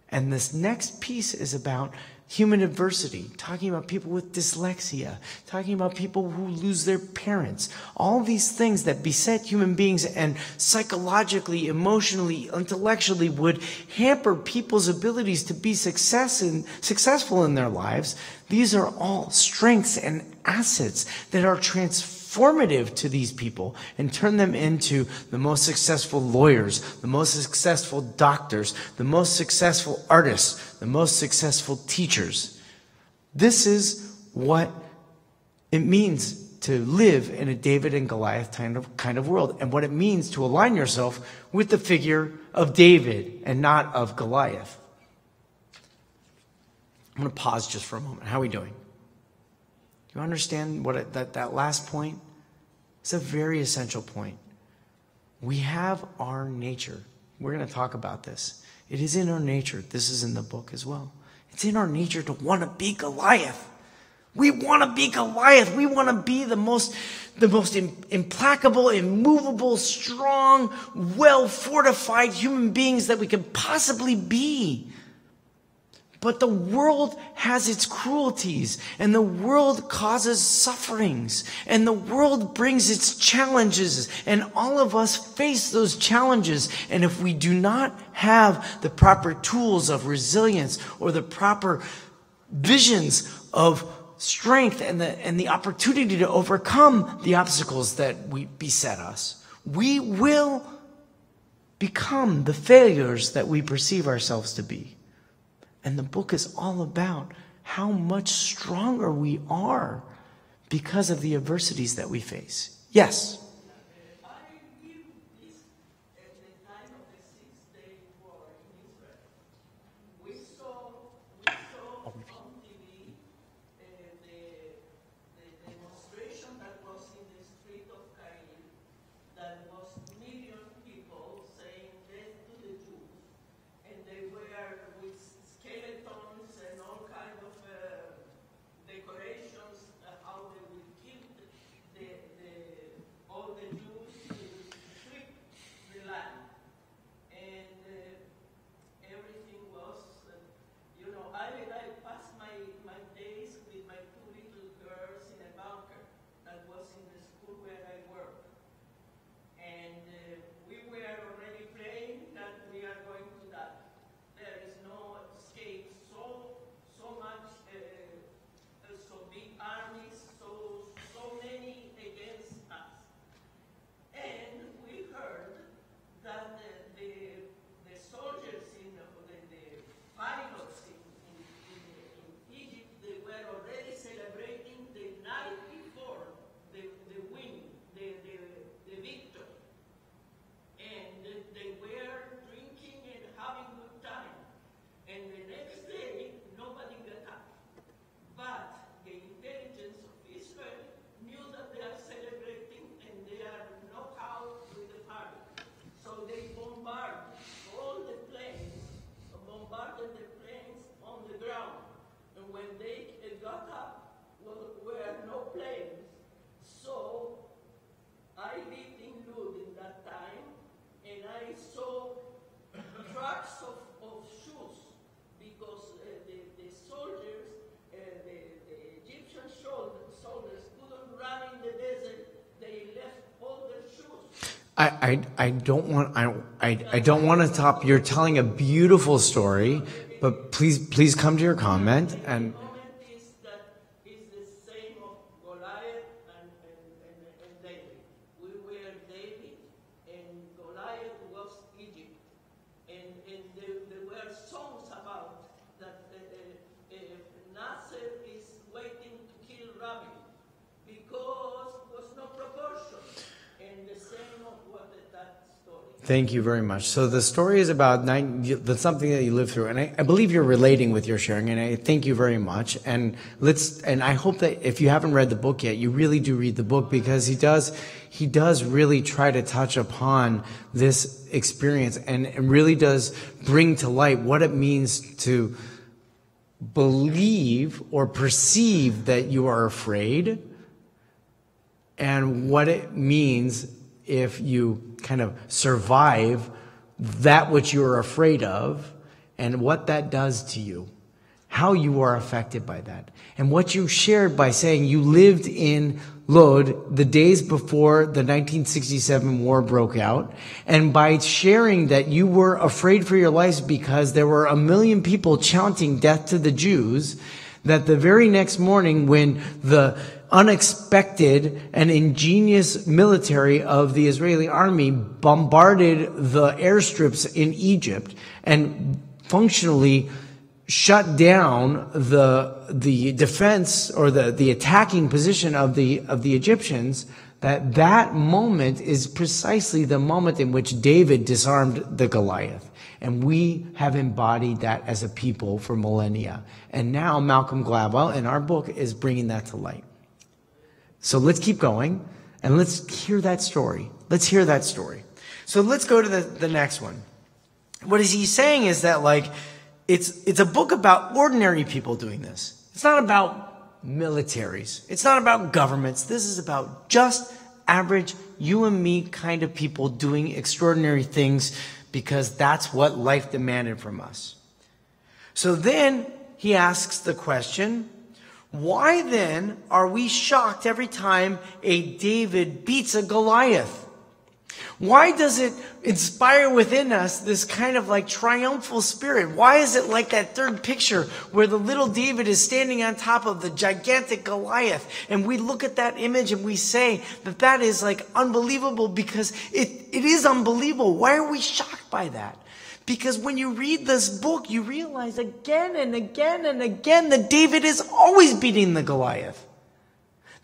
And this next piece is about human adversity, talking about people with dyslexia, talking about people who lose their parents, all these things that beset human beings and psychologically, emotionally, intellectually would hamper people's abilities to be successful in their lives. These are all strengths and assets that are transformative to these people and turn them into the most successful lawyers, the most successful doctors, the most successful artists, the most successful teachers. This is what it means to live in a David and Goliath kind of world, and what it means to align yourself with the figure of David and not of Goliath. I'm going to pause just for a moment. How are we doing? Do you understand what that last point? It's a very essential point. We have our nature. We're going to talk about this. It is in our nature. This is in the book as well. It's in our nature to want to be Goliath. We want to be Goliath. We want to be the most implacable, immovable, strong, well-fortified human beings that we can possibly be. But the world has its cruelties, and the world causes sufferings, and the world brings its challenges, and all of us face those challenges. And if we do not have the proper tools of resilience or the proper visions of strength and the opportunity to overcome the obstacles that we beset us, we will become the failures that we perceive ourselves to be. And the book is all about how much stronger we are because of the adversities that we face. Yes? I live this at the time of the Six-Day War in Israel. We saw on TV the demonstration that was in the street of Cairo, that was million people saying death to the Jews, and they were with skeletons and all kind of decorations, how they would kill all the Jews to sweep the land. And everything was, I passed my days with my two little girls in a bunker that was in the school where I work. And we were already praying that we are going to die. There is no escape. So much, so big armies, so many against us. And we heard that the soldiers the pilots in Egypt, they were already celebrating the night before the win, the victory. And they were drinking and having good time. And the next day, nobody got up. But the intelligence of Israel knew that they are celebrating and they are knockout with the party. So they bombarded the planes on the ground. And when they got up, were no planes. So I lived in Lud in that time, and I saw trucks of shoes, because the soldiers, the Egyptian soldiers couldn't run in the desert. They left all their shoes. I don't want to stop. You're telling a beautiful story, but please come to your comment. And The moment is that is the same of Goliath and David. We were David, and Goliath was Egypt. And there were songs about that Nasser is waiting to kill Rabbi because was no proportion. And the same of what that story. thank you very much. So the story is about that's something that you lived through, and I believe you're relating with your sharing, and I thank you very much. And I hope that if you haven't read the book yet, you really do read the book, because he does really try to touch upon this experience and really does bring to light what it means to believe or perceive that you are afraid, and what it means if you kind of survive that which you're afraid of, and what that does to you, how you are affected by that. And what you shared by saying you lived in Lod the days before the 1967 war broke out, and by sharing that you were afraid for your lives because there were 1 million people chanting death to the Jews, that the very next morning when the unexpected and ingenious military of the Israeli army bombarded the airstrips in Egypt and functionally shut down the defense or the attacking position of the Egyptians, that moment is precisely the moment in which David disarmed the Goliath. And we have embodied that as a people for millennia. And now Malcolm Gladwell in our book is bringing that to light. So let's keep going and let's hear that story. Let's hear that story. So let's go to the next one. What is he saying is that, like, it's a book about ordinary people doing this. It's not about militaries. It's not about governments. This is about just average you and me kind of people doing extraordinary things because that's what life demanded from us. So then he asks the question, why then are we shocked every time a David beats a Goliath? Why does it inspire within us this kind of like triumphal spirit? Why is it like that third picture where the little David is standing on top of the gigantic Goliath? And we look at that image and we say that that is like unbelievable because it is unbelievable. Why are we shocked by that? Because when you read this book, you realize again and again and again that David is always beating the Goliath.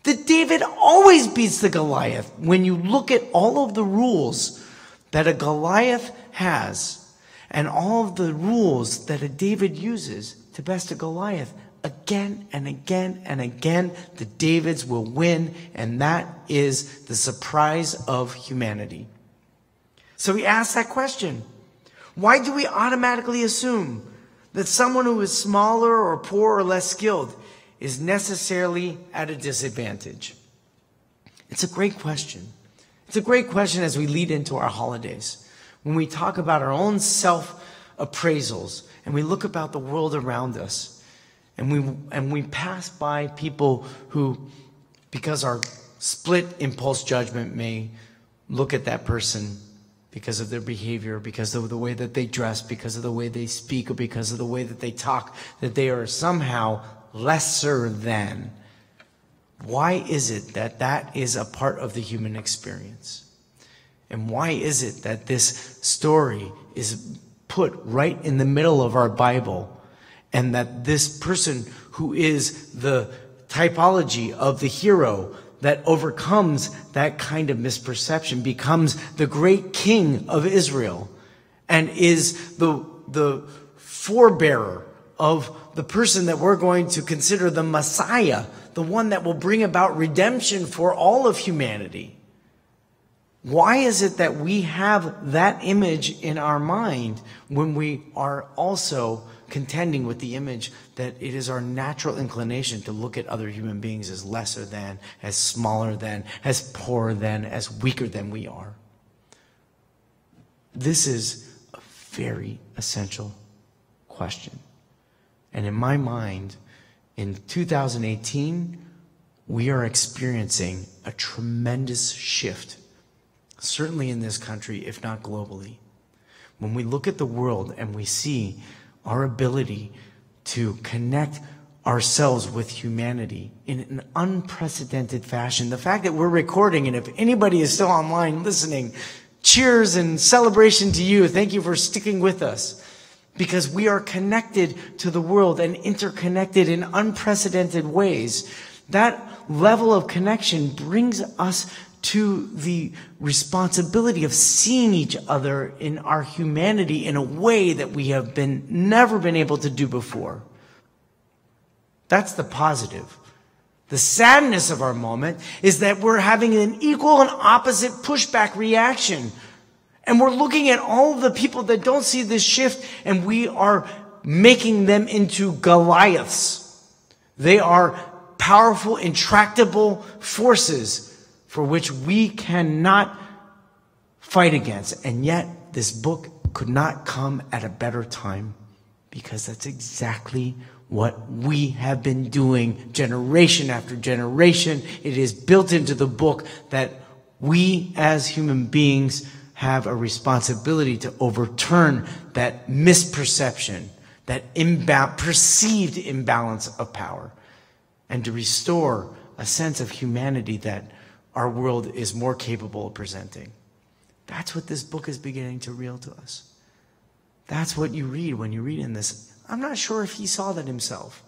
That David always beats the Goliath. When you look at all of the rules that a Goliath has and all of the rules that a David uses to best a Goliath, again and again and again, the Davids will win, and that is the surprise of humanity. So he asks that question. Why do we automatically assume that someone who is smaller or poor or less skilled is necessarily at a disadvantage? It's a great question. It's a great question as we lead into our holidays. When we talk about our own self-appraisals and we look about the world around us and we pass by people who, because our split impulse judgment may look at that person because of their behavior, because of the way that they dress, because of the way they speak, or because of the way that they talk, that they are somehow lesser than. Why is it that that is a part of the human experience? And why is it that this story is put right in the middle of our Bible, and that this person who is the typology of the hero that overcomes that kind of misperception becomes the great king of Israel and is the forebearer of the person that we're going to consider the Messiah, the one that will bring about redemption for all of humanity? Why is it that we have that image in our mind when we are also contending with the image that it is our natural inclination to look at other human beings as lesser than, as smaller than, as poorer than, as weaker than we are? This is a very essential question. And in my mind, in 2018, we are experiencing a tremendous shift, certainly in this country, if not globally. When we look at the world and we see our ability to connect ourselves with humanity in an unprecedented fashion. The fact that we're recording, and if anybody is still online listening, cheers and celebration to you. Thank you for sticking with us, because we are connected to the world and interconnected in unprecedented ways. That level of connection brings us to the responsibility of seeing each other in our humanity in a way that we have never been able to do before. That's the positive. The sadness of our moment is that we're having an equal and opposite pushback reaction. And we're looking at all of the people that don't see this shift, and we are making them into Goliaths. They are powerful, intractable forces for which we cannot fight against. And yet, this book could not come at a better time, because that's exactly what we have been doing generation after generation. It is built into the book that we as human beings have a responsibility to overturn that misperception, that perceived imbalance of power, and to restore a sense of humanity that our world is more capable of presenting. That's what this book is beginning to reveal to us. That's what you read when you read in this. I'm not sure if he saw that himself,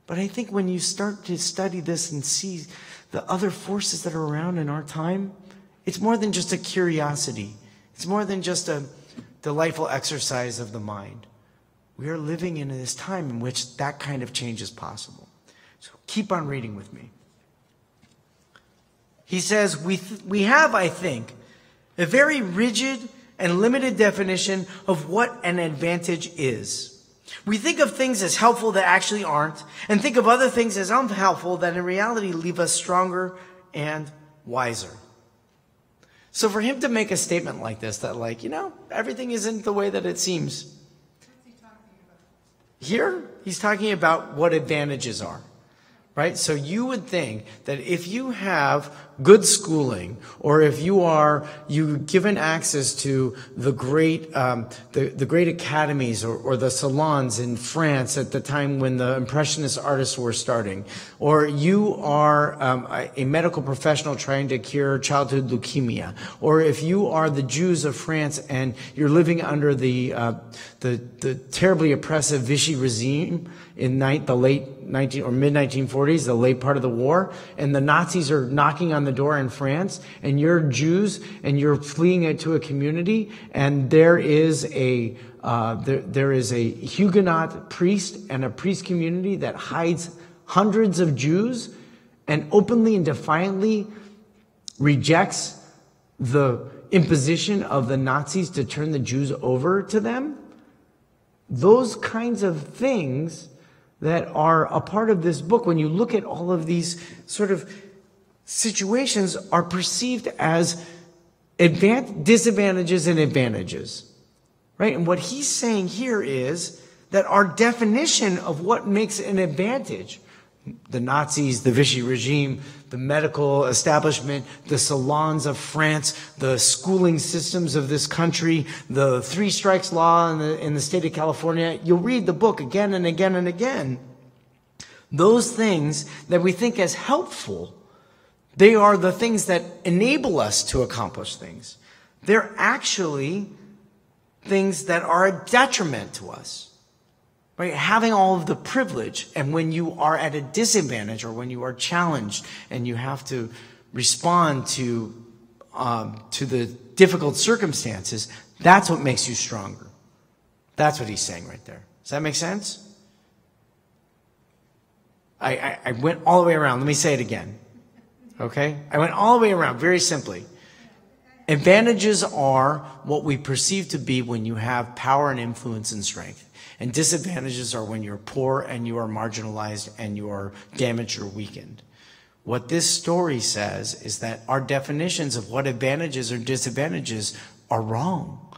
but I think when you start to study this and see the other forces that are around in our time, it's more than just a curiosity. It's more than just a delightful exercise of the mind. We are living in this time in which that kind of change is possible. So keep on reading with me. He says, we have, I think, a very rigid and limited definition of what an advantage is. We think of things as helpful that actually aren't, and think of other things as unhelpful that in reality leave us stronger and wiser. So for him to make a statement like this, that like, everything isn't the way that it seems. What's he talking about? Here, he's talking about what advantages are. Right? So you would think that if you have good schooling, or if you given access to the great academies or the salons in France at the time when the Impressionist artists were starting, or you are a medical professional trying to cure childhood leukemia, or if you are the Jews of France and you're living under the terribly oppressive Vichy regime in the late mid-1940s, the late part of the war, and the Nazis are knocking on the door in France, and you're Jews and you're fleeing it to a community, and there is a Huguenot priest and a priest community that hides hundreds of Jews and openly and defiantly rejects the imposition of the Nazis to turn the Jews over to them. Those kinds of things that are a part of this book, when you look at all of these sort of situations, are perceived as disadvantages and advantages, right? And what he's saying here is that our definition of what makes an advantage, the Nazis, the Vichy regime, the medical establishment, the salons of France, the schooling systems of this country, the 3 strikes law in the state of California. You'll read the book again and again and again. Those things that we think as helpful, they are the things that enable us to accomplish things. They're actually things that are a detriment to us. Right? Having all of the privilege, and when you are at a disadvantage or when you are challenged and you have to respond to the difficult circumstances, that's what makes you stronger. That's what he's saying right there. Does that make sense? I went all the way around. Let me say it again. Okay? I went all the way around, very simply. Advantages are what we perceive to be when you have power and influence and strength. And disadvantages are when you're poor and you are marginalized and you are damaged or weakened. What this story says is that our definitions of what advantages or disadvantages are wrong.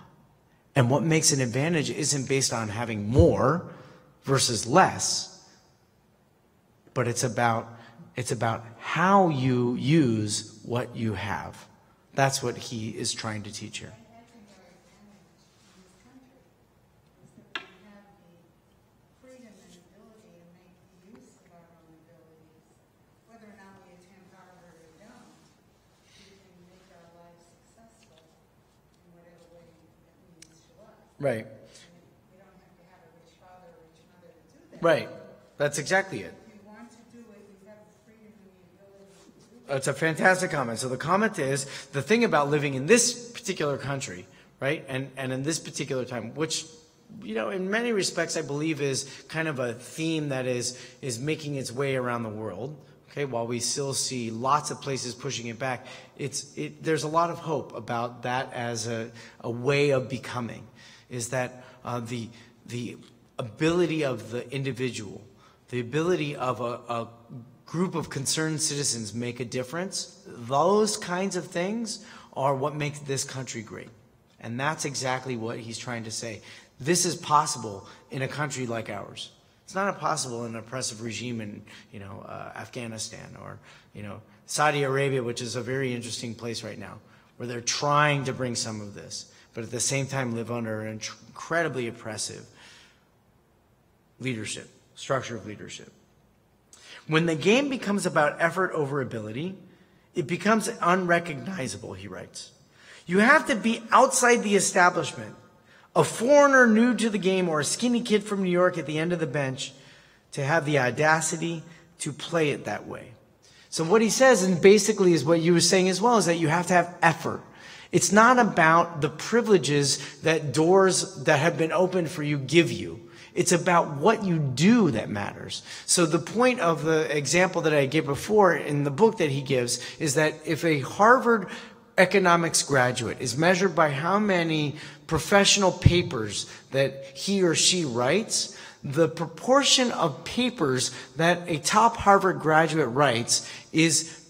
And what makes an advantage isn't based on having more versus less, but it's about how you use what you have. That's what he is trying to teach here. Right. We don't have to have a rich father or rich mother to do that. Right. That's exactly it. If you want to do it, you have the freedom and the ability to do it. It's a fantastic comment. So the comment is, the thing about living in this particular country, right, and in this particular time, which, in many respects I believe is kind of a theme that is making its way around the world. Okay, while we still see lots of places pushing it back, there's a lot of hope about that as a way of becoming. Is that the ability of the individual, the ability of a group of concerned citizens make a difference. Those kinds of things are what makes this country great. And that's exactly what he's trying to say. This is possible in a country like ours. It's not possible in an oppressive regime in Afghanistan or Saudi Arabia, which is a very interesting place right now, where they're trying to bring some of this, but at the same time live under an incredibly oppressive leadership, structure of leadership. When the game becomes about effort over ability, it becomes unrecognizable, he writes. You have to be outside the establishment, a foreigner new to the game or a skinny kid from New York at the end of the bench, to have the audacity to play it that way. So what he says, and basically is what you were saying as well, is that you have to have effort. It's not about the privileges that doors that have been opened for you give you. It's about what you do that matters. So the point of the example that I gave before in the book that he gives is that if a Harvard economics graduate is measured by how many professional papers that he or she writes, the proportion of papers that a top Harvard graduate writes is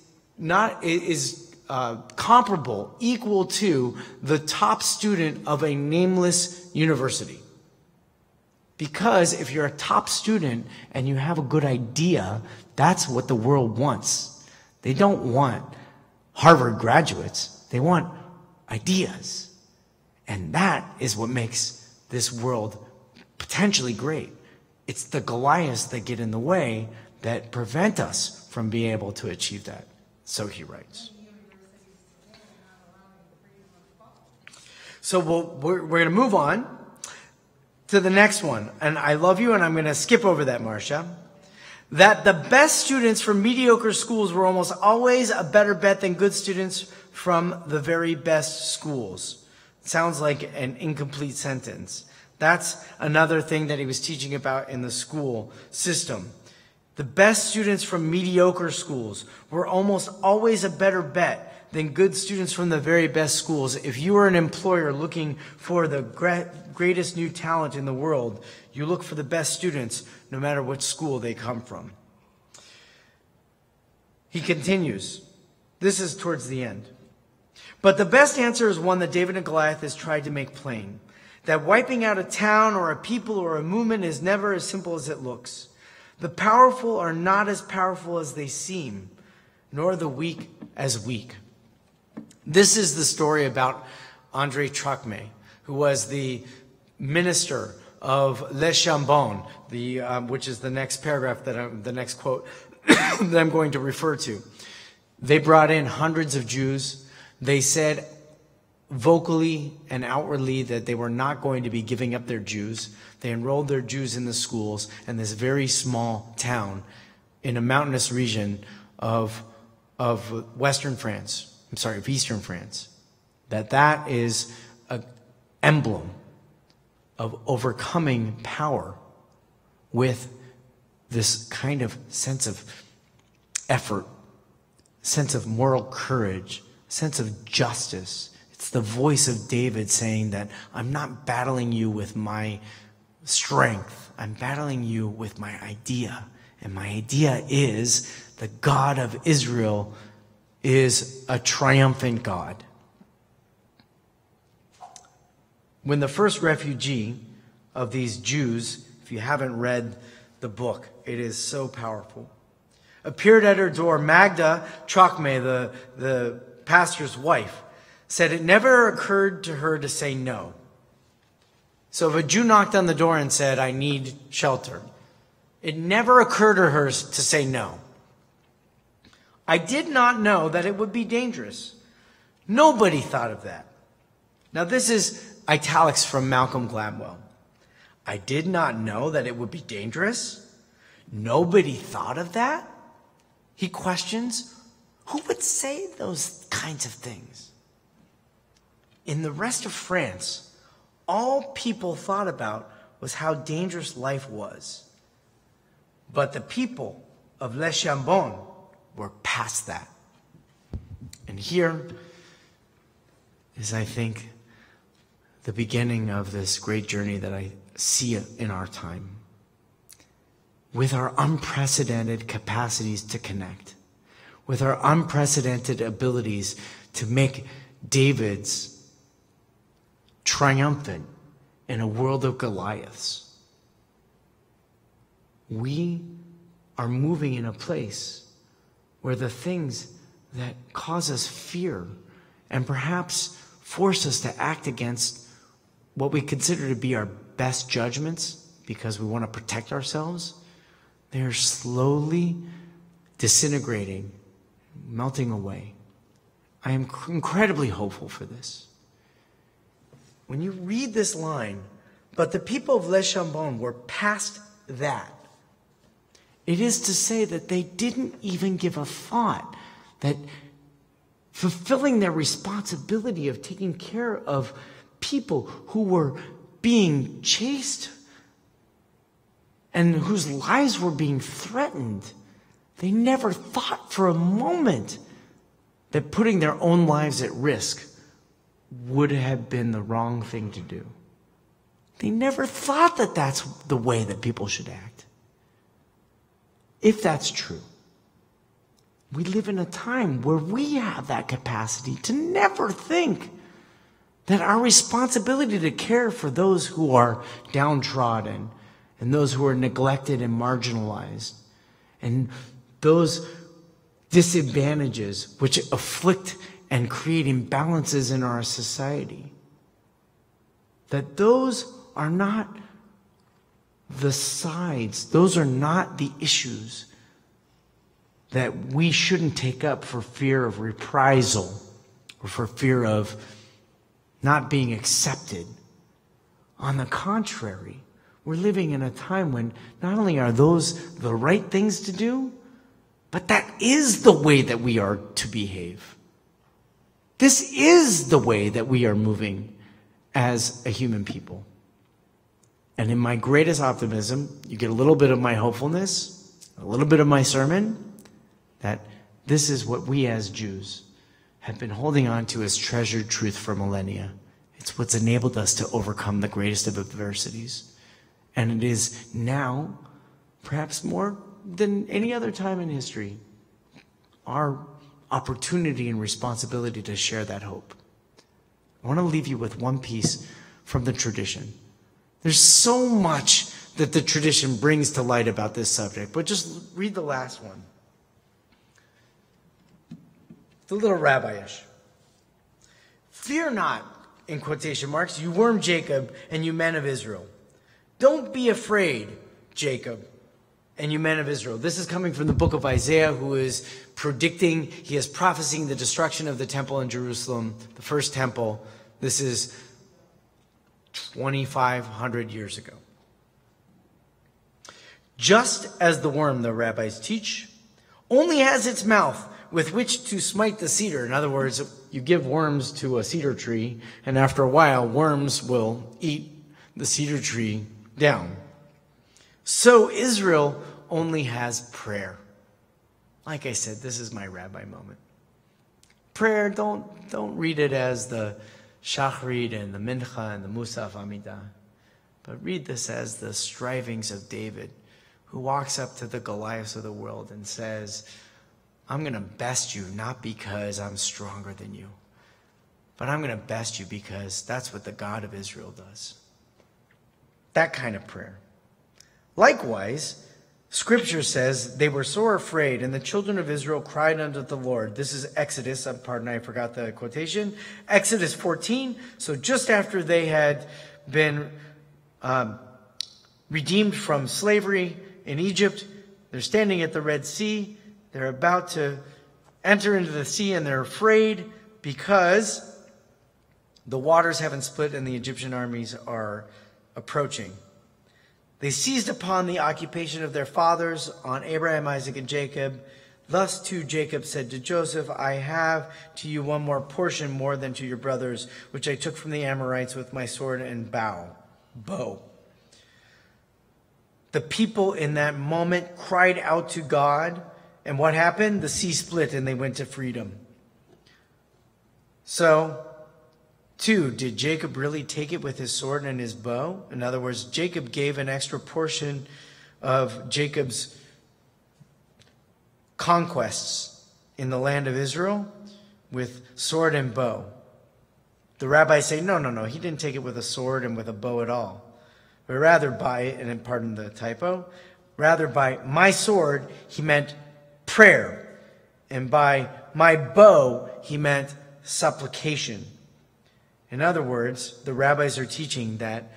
comparable, equal to the top student of a nameless university. Because if you're a top student and you have a good idea, that's what the world wants. They don't want Harvard graduates. They want ideas. And that is what makes this world potentially great. It's the Goliaths that get in the way that prevent us from being able to achieve that. So he writes. So we're going to move on to the next one. And I love you, and I'm going to skip over that, Marcia. That the best students from mediocre schools were almost always a better bet than good students from the very best schools. Sounds like an incomplete sentence. That's another thing that he was teaching about in the school system. The best students from mediocre schools were almost always a better bet than good students from the very best schools. If you are an employer looking for the greatest new talent in the world, you look for the best students no matter what school they come from. He continues. This is towards the end. But the best answer is one that David and Goliath has tried to make plain. That wiping out a town or a people or a movement is never as simple as it looks. The powerful are not as powerful as they seem, nor the weak as weak. This is the story about André Trocmé, who was the minister of Les Chambon, which is the next paragraph, the next quote that I'm going to refer to. They brought in hundreds of Jews. They said vocally and outwardly that they were not going to be giving up their Jews. They enrolled their Jews in the schools in this very small town in a mountainous region of Eastern France. That is an emblem of overcoming power with this kind of sense of effort, sense of moral courage, sense of justice. It's the voice of David saying that I'm not battling you with my strength. I'm battling you with my idea. And my idea is the God of Israel is a triumphant God. When the first refugee of these Jews, if you haven't read the book, it is so powerful, appeared at her door, Magda Trocmé, the pastor's wife, said it never occurred to her to say no. So if a Jew knocked on the door and said, I need shelter, it never occurred to her to say no. I did not know that it would be dangerous. Nobody thought of that. Now this is italics from Malcolm Gladwell. I did not know that it would be dangerous. Nobody thought of that? He questions, who would say those kinds of things? In the rest of France, all people thought about was how dangerous life was. But the people of Les Chambon were past that. And here is, I think, the beginning of this great journey that I see in our time. With our unprecedented capacities to connect, with our unprecedented abilities to make David's triumphant in a world of Goliaths, we are moving in a place where the things that cause us fear and perhaps force us to act against what we consider to be our best judgments because we want to protect ourselves, they are slowly disintegrating, melting away. I am incredibly hopeful for this. When you read this line, but the people of Les Chambon were past that, it is to say that they didn't even give a thought that fulfilling their responsibility of taking care of people who were being chased and whose lives were being threatened, they never thought for a moment that putting their own lives at risk would have been the wrong thing to do. They never thought that that's the way that people should act. If that's true, we live in a time where we have that capacity to never think that our responsibility to care for those who are downtrodden and those who are neglected and marginalized and those disadvantages which afflict and create imbalances in our society, that those are not the sides, those are not the issues that we shouldn't take up for fear of reprisal or for fear of not being accepted. On the contrary, we're living in a time when not only are those the right things to do, but that is the way that we are to behave. This is the way that we are moving as a human people. And in my greatest optimism, you get a little bit of my hopefulness, a little bit of my sermon, that this is what we as Jews have been holding on to as treasured truth for millennia. It's what's enabled us to overcome the greatest of adversities. And it is now, perhaps more than any other time in history, our opportunity and responsibility to share that hope. I want to leave you with one piece from the tradition. There's so much that the tradition brings to light about this subject, but just read the last one. It's a little rabbi-ish. Fear not, in quotation marks, you worm Jacob and you men of Israel. Don't be afraid, Jacob and you men of Israel. This is coming from the book of Isaiah, who is predicting, he is prophesying the destruction of the temple in Jerusalem, the first temple. This is 2,500 years ago. Just as the worm, the rabbis teach, only has its mouth with which to smite the cedar. In other words, you give worms to a cedar tree, and after a while, worms will eat the cedar tree down. So Israel only has prayer. Like I said, this is my rabbi moment. Prayer, don't read it as the Shachrit and the Mincha and the Musaf Amidah, but read this as the strivings of David, who walks up to the Goliaths of the world and says, I'm going to best you not because I'm stronger than you, but I'm going to best you because that's what the God of Israel does. That kind of prayer. Likewise, Scripture says they were sore afraid, and the children of Israel cried unto the Lord. This is Exodus. Pardon, I forgot the quotation. Exodus 14. So just after they had been redeemed from slavery in Egypt, they're standing at the Red Sea. They're about to enter into the sea, and they're afraid because the waters haven't split and the Egyptian armies are approaching. They seized upon the occupation of their fathers, on Abraham, Isaac, and Jacob. Thus too Jacob said to Joseph, I have to you one more portion more than to your brothers, which I took from the Amorites with my sword and bow. The people in that moment cried out to God, and what happened? The sea split and they went to freedom. So, 2, did Jacob really take it with his sword and his bow? In other words, Jacob gave an extra portion of Jacob's conquests in the land of Israel with sword and bow. The rabbis say, no, he didn't take it with a sword and with a bow at all. But rather by, and pardon the typo, rather by my sword, he meant prayer. And by my bow, he meant supplication. In other words, the rabbis are teaching that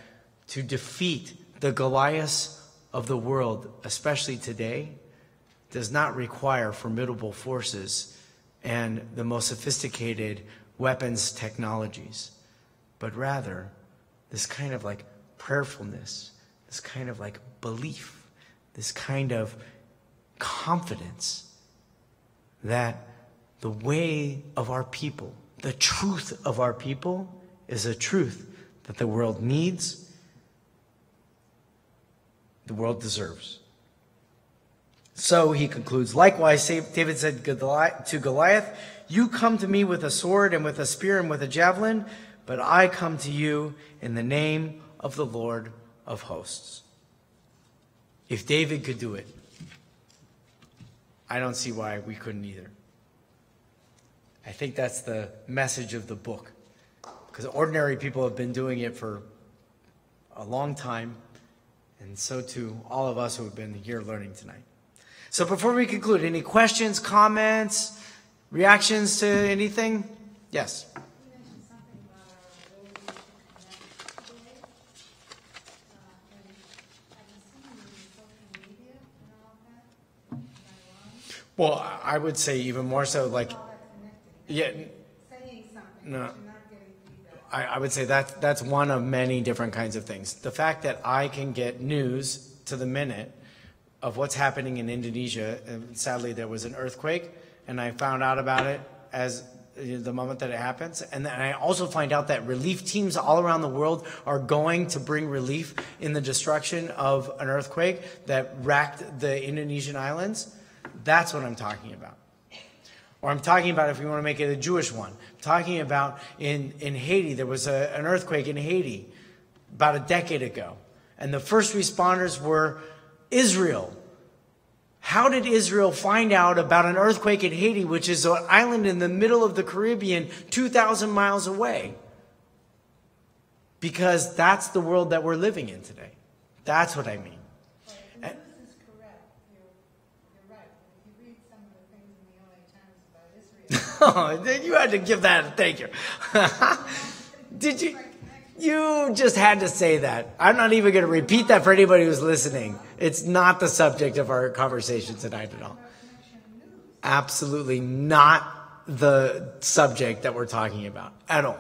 to defeat the Goliaths of the world, especially today, does not require formidable forces and the most sophisticated weapons technologies, but rather this kind of like prayerfulness, this kind of like belief, this kind of confidence that the way of our people, the truth of our people, is a truth that the world needs, the world deserves. So he concludes, likewise, David said to Goliath, you come to me with a sword and with a spear and with a javelin, but I come to you in the name of the Lord of hosts. If David could do it, I don't see why we couldn't either. I think that's the message of the book, because ordinary people have been doing it for a long time, and so too all of us who have been here learning tonight. So before we conclude, any questions, comments, reactions to anything? Yes. You mentioned something about our ability to connect today. And I've been seeing you in social media and all that. Am I wrong? Well, I would say even more so, like, All that connecting. yeah, Saying something, No. but you're not getting feedback. I would say that's one of many different kinds of things. The fact that I can get news to the minute of what's happening in Indonesia, and sadly there was an earthquake, and I found out about it as the moment that it happens. And then I also find out that relief teams all around the world are going to bring relief in the destruction of an earthquake that racked the Indonesian islands. That's what I'm talking about. Or I'm talking about, if we want to make it a Jewish one, I'm talking about in Haiti, there was an earthquake in Haiti about a decade ago. And the first responders were Israel. How did Israel find out about an earthquake in Haiti, which is an island in the middle of the Caribbean, 2,000 miles away? Because that's the world that we're living in today. That's what I mean. The news is correct. You're right. If you read some of the things in the LA Times about Israel, Oh, you had to give that a thank you. Did you? You just had to say that. I'm not even going to repeat that for anybody who's listening. It's not the subject of our conversation tonight at all. Absolutely not the subject that we're talking about at all.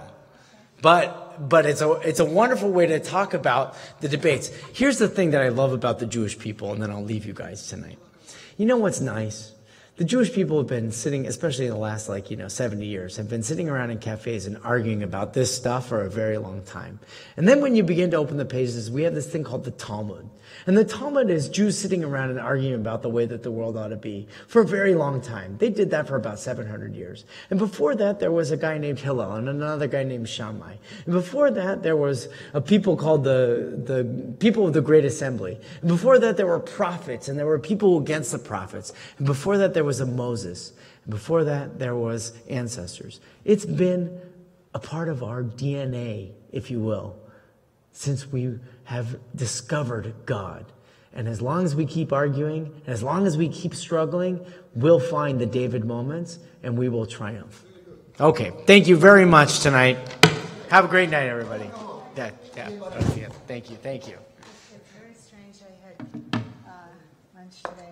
But it's a wonderful way to talk about the debates. Here's the thing that I love about the Jewish people, and then I'll leave you guys tonight. You know what's nice? The Jewish people have been sitting, especially in the last 70 years, have been sitting around in cafes and arguing about this stuff for a very long time. And then when you begin to open the pages, we have this thing called the Talmud. And the Talmud is Jews sitting around and arguing about the way that the world ought to be for a very long time. They did that for about 700 years. And before that, there was a guy named Hillel and another guy named Shammai. And before that, there was a people called the people of the Great Assembly. And before that, there were prophets, and there were people against the prophets. And before that, there was a Moses. And before that, there was ancestors. It's been a part of our DNA, if you will, since we have discovered God. And as long as we keep arguing, and as long as we keep struggling, we'll find the David moments, and we will triumph. Okay, thank you very much tonight. Have a great night, everybody. Yeah. Thank you. it's very strange. I had lunch today.